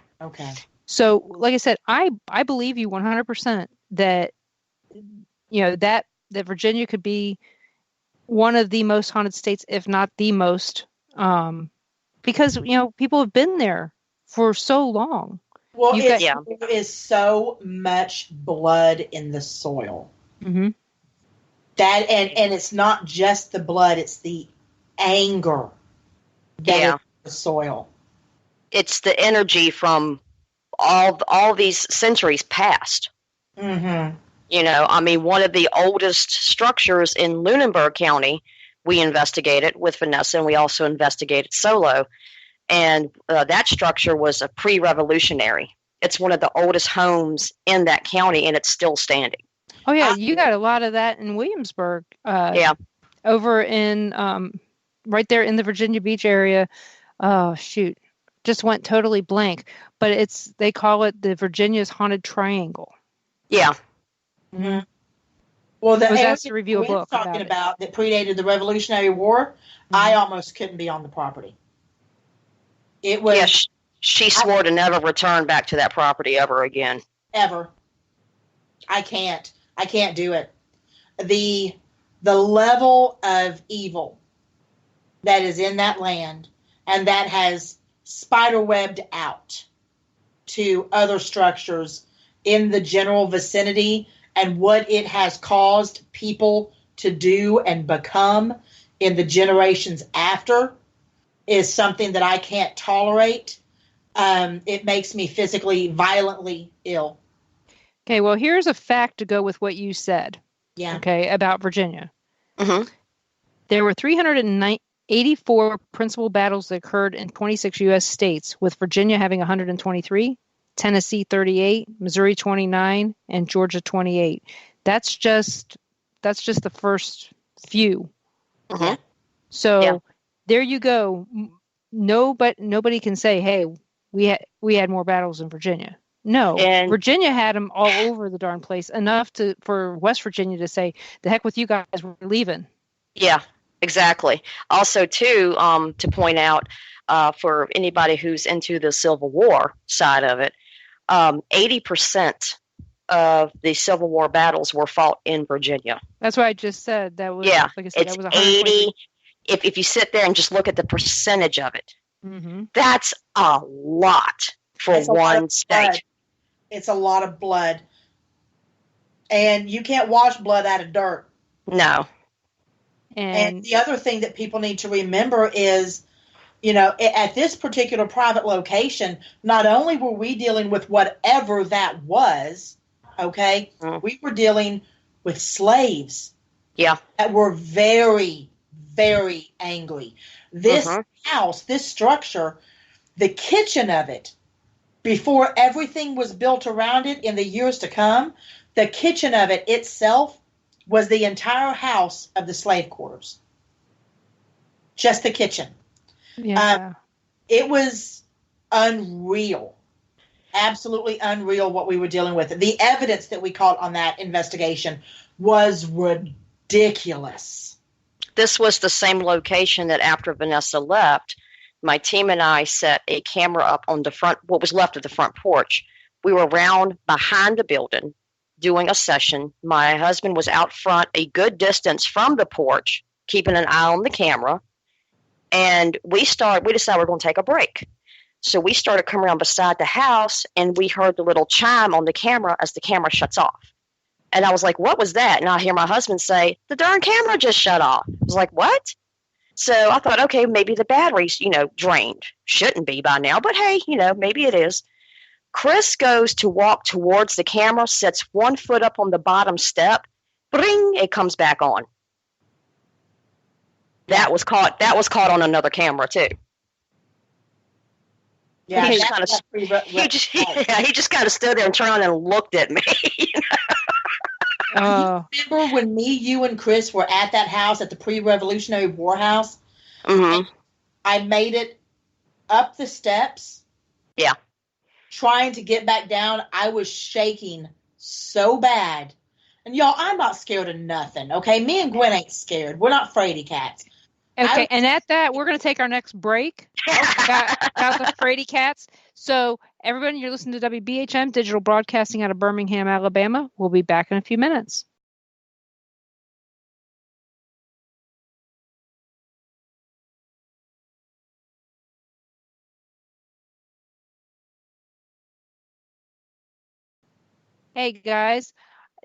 So, like I said, I believe you 100% that that Virginia could be one of the most haunted states, if not the most, because people have been there for so long. Well, there is so much blood in the soil. Mm-hmm. That and it's not just the blood; it's the anger that is in the soil. It's the energy from all these centuries past. Mm-hmm. One of the oldest structures in Lunenburg County, we investigated with Vanessa, and we also investigated solo. And that structure was a pre-revolutionary. It's one of the oldest homes in that county, and it's still standing. Oh, yeah. You got a lot of that in Williamsburg. Over in, right there in the Virginia Beach area. Oh, shoot. Just went totally blank. But they call it the Virginia's Haunted Triangle. Yeah. Mm-hmm. Well, the area to review a book talking about that predated the Revolutionary War, I almost couldn't be on the property. It was. Yeah, she swore to never return back to that property ever again. Ever. I can't do it. The level of evil that is in that land, and that has spiderwebbed out to other structures in the general vicinity, and what it has caused people to do and become in the generations after is something that I can't tolerate. It makes me physically, violently ill. Okay, well, here's a fact to go with what you said. Yeah. Okay, about Virginia. Mm-hmm. There were 384 principal battles that occurred in 26 U.S. states, with Virginia having 123, Tennessee 38, Missouri 29, and Georgia 28. That's just the first few. Mm-hmm. So there you go. Nobody can say, "Hey, we had more battles in Virginia." No, and Virginia had them all over the darn place, enough for West Virginia to say, "The heck with you guys, we're leaving." Yeah, exactly. Also, too, to point out for anybody who's into the Civil War side of it, 80% of the Civil War battles were fought in Virginia. That's what I just said. That was like I said, it's that was 80. If you sit there and just look at the percentage of it, that's a lot for one state. It's a lot of blood. And you can't wash blood out of dirt. No. And the other thing that people need to remember is, at this particular private location, not only were we dealing with whatever that was, okay, we were dealing with slaves. Yeah. That were very, very angry. This house, this structure, the kitchen of it, before everything was built around it in the years to come, the kitchen of it itself was the entire house of the slave quarters. Just the kitchen. Yeah. It was unreal. absolutely unreal what we were dealing with. The evidence that we caught on that investigation was ridiculous. This was the same location that after Vanessa left, my team and I set a camera up on the front, what was left of the front porch. We were around behind the building doing a session. My husband was out front a good distance from the porch, keeping an eye on the camera. And we decided we're going to take a break. So we started coming around beside the house, and we heard the little chime on the camera as the camera shuts off. And I was like, what was that? And I hear my husband say, the darn camera just shut off. I was like, what? So I thought, okay, maybe the battery's, drained. Shouldn't be by now, but hey, maybe it is. Chris goes to walk towards the camera, sets one foot up on the bottom step. Bring, it comes back on. That was caught on another camera too. Yeah, he just kind of stood there and turned and looked at me. Remember when me, you, and Chris were at that house at the pre-Revolutionary War house? Mm-hmm. I made it up the steps. Yeah. Trying to get back down. I was shaking so bad. And y'all, I'm not scared of nothing, okay? Me and Gwen ain't scared. We're not fraidy cats. Okay, and at that, we're going to take our next break about the fraidy cats. So, everybody, you're listening to WBHM Digital Broadcasting out of Birmingham, Alabama. We'll be back in a few minutes. Hey, guys,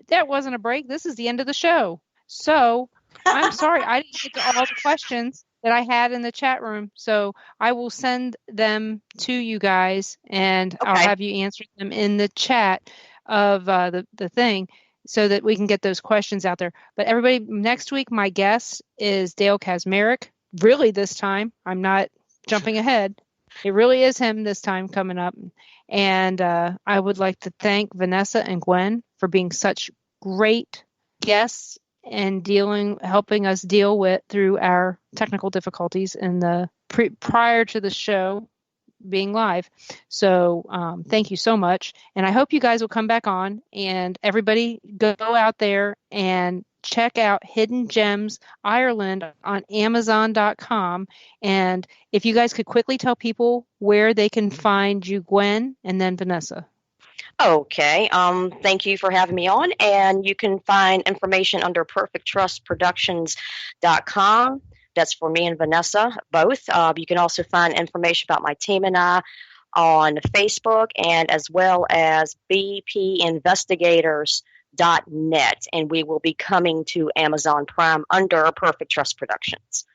that wasn't a break. This is the end of the show. So, I'm sorry, I didn't get to all the questions that I had in the chat room. So I will send them to you guys, and I'll have you answer them in the chat of the thing so that we can get those questions out there. But everybody, next week, my guest is Dale Kazmarek. Really this time. I'm not jumping ahead. It really is him this time coming up. And I would like to thank Vanessa and Gwen for being such great guests and helping us deal with through our technical difficulties in the prior to the show being live. So thank you so much. And I hope you guys will come back on, and everybody go out there and check out Hidden Gems Ireland on Amazon.com. And if you guys could quickly tell people where they can find you, Gwen, and then Vanessa. Okay. Thank you for having me on. And you can find information under perfecttrustproductions.com. That's for me and Vanessa, both. You can also find information about my team and I on Facebook, and as well as bpinvestigators.net. And we will be coming to Amazon Prime under Perfect Trust Productions.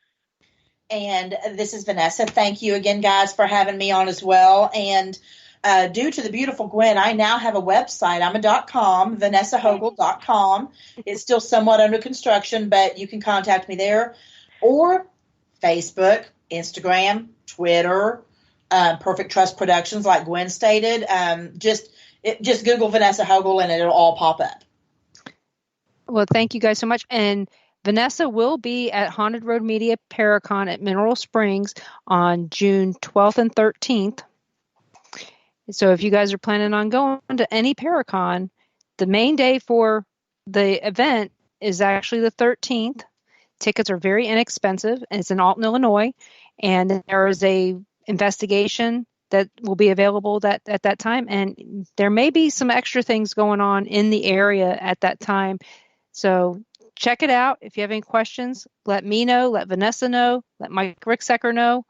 And this is Vanessa. Thank you again, guys, for having me on as well. And due to the beautiful Gwen, I now have a website. I'm a .com, VanessaHogle.com. It's still somewhat under construction, but you can contact me there. Or Facebook, Instagram, Twitter, Perfect Trust Productions, like Gwen stated. Just Google Vanessa Hogle and it'll all pop up. Well, thank you guys so much. And Vanessa will be at Haunted Road Media Paracon at Mineral Springs on June 12th and 13th. So if you guys are planning on going to any Paracon, the main day for the event is actually the 13th. Tickets are very inexpensive, and it's in Alton, Illinois. And there is a investigation that will be available at that time. And there may be some extra things going on in the area at that time. So check it out. If you have any questions, let me know, let Vanessa know, let Mike Ricksecker know.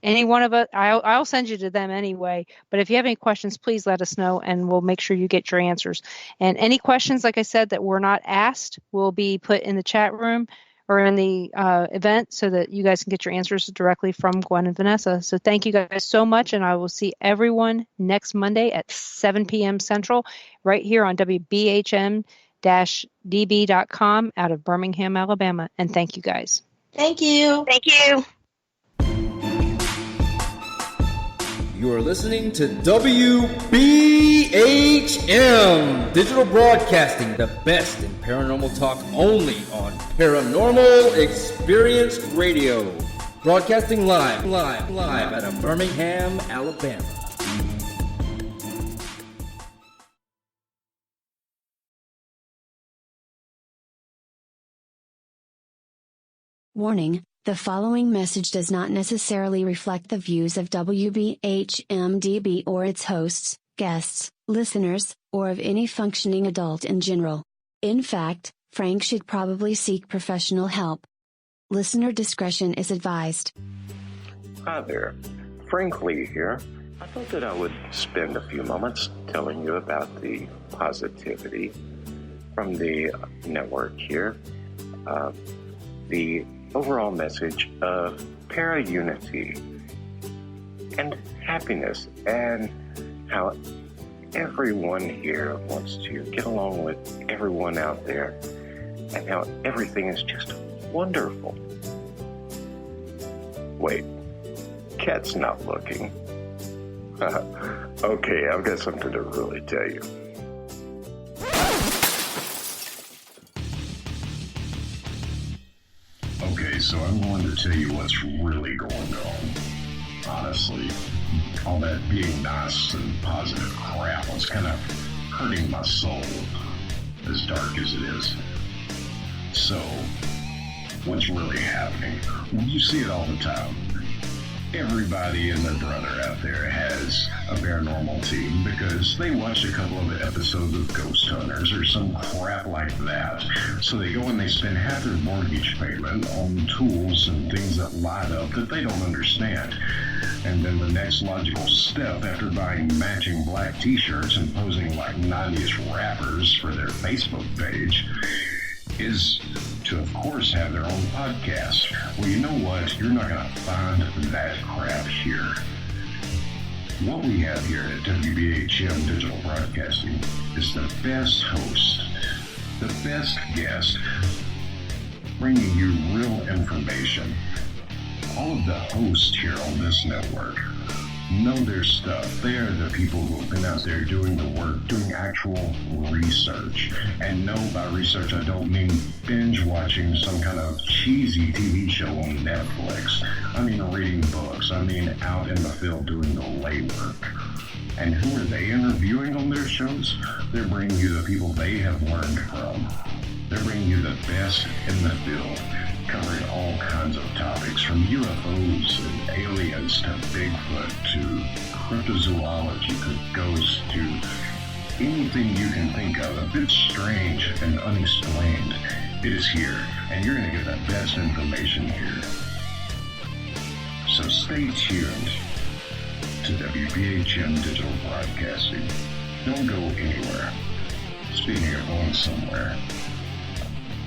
Any one of us, I'll send you to them anyway. But if you have any questions, please let us know, and we'll make sure you get your answers. And any questions, like I said, that were not asked will be put in the chat room or in the event so that you guys can get your answers directly from Gwen and Vanessa. So thank you guys so much, and I will see everyone next Monday at 7 p.m. Central right here on WBHM-DB.com out of Birmingham, Alabama. And thank you guys. Thank you. Thank you. You are listening to WBHM Digital Broadcasting, the best in paranormal talk only on Paranormal Experience Radio. Broadcasting live out of Birmingham, Alabama. Warning, the following message does not necessarily reflect the views of WBHM-DB or its hosts, guests, listeners, or of any functioning adult in general. In fact, Frank should probably seek professional help. Listener discretion is advised. Hi there, Frank Lee here. I thought that I would spend a few moments telling you about the positivity from the network here. The overall message of para-unity and happiness, and how everyone here wants to get along with everyone out there, and how everything is just wonderful. Wait, Cat's not looking. Okay, I've got something to really tell you. Okay, so I'm going to tell you what's really going on. Honestly, all that being nice and positive crap was kind of hurting my soul, as dark as it is. So, what's really happening? Well, you see it all the time. Everybody and their brother out there has a paranormal team because they watched a couple of episodes of Ghost Hunters or some crap like that. So they go and they spend half their mortgage payment on tools and things that light up that they don't understand. And then the next logical step after buying matching black t-shirts and posing like 90s rappers for their Facebook page is to, of course, have their own podcast. Well, you know what? You're not going to find that crap here. What we have here at WBHM Digital Broadcasting is the best host, the best guest, bringing you real information. All of the hosts here on this network know their stuff. They are the people who have been out there doing the work, doing actual research. And no, by research, I don't mean binge watching some kind of cheesy TV show on Netflix. I mean reading books. I mean out in the field doing the legwork. And who are they interviewing on their shows? They're bringing you the people they have learned from. They're bringing you the best in the field, covering all kinds of topics from UFOs and aliens to Bigfoot to cryptozoology to ghosts to anything you can think of a bit strange and unexplained. It is here, and you're going to get the best information here. So stay tuned to WBHM Digital Broadcasting. Don't go anywhere. Speaking of going somewhere,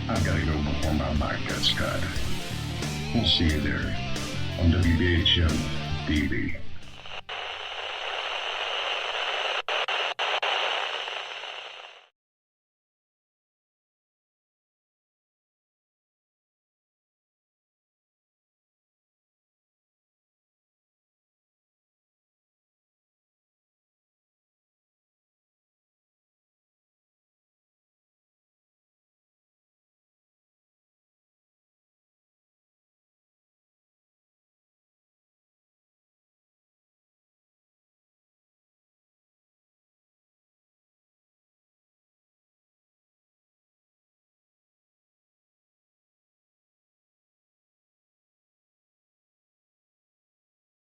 I've got to go before my mic gets cut. We'll see you there on WBHM-DB.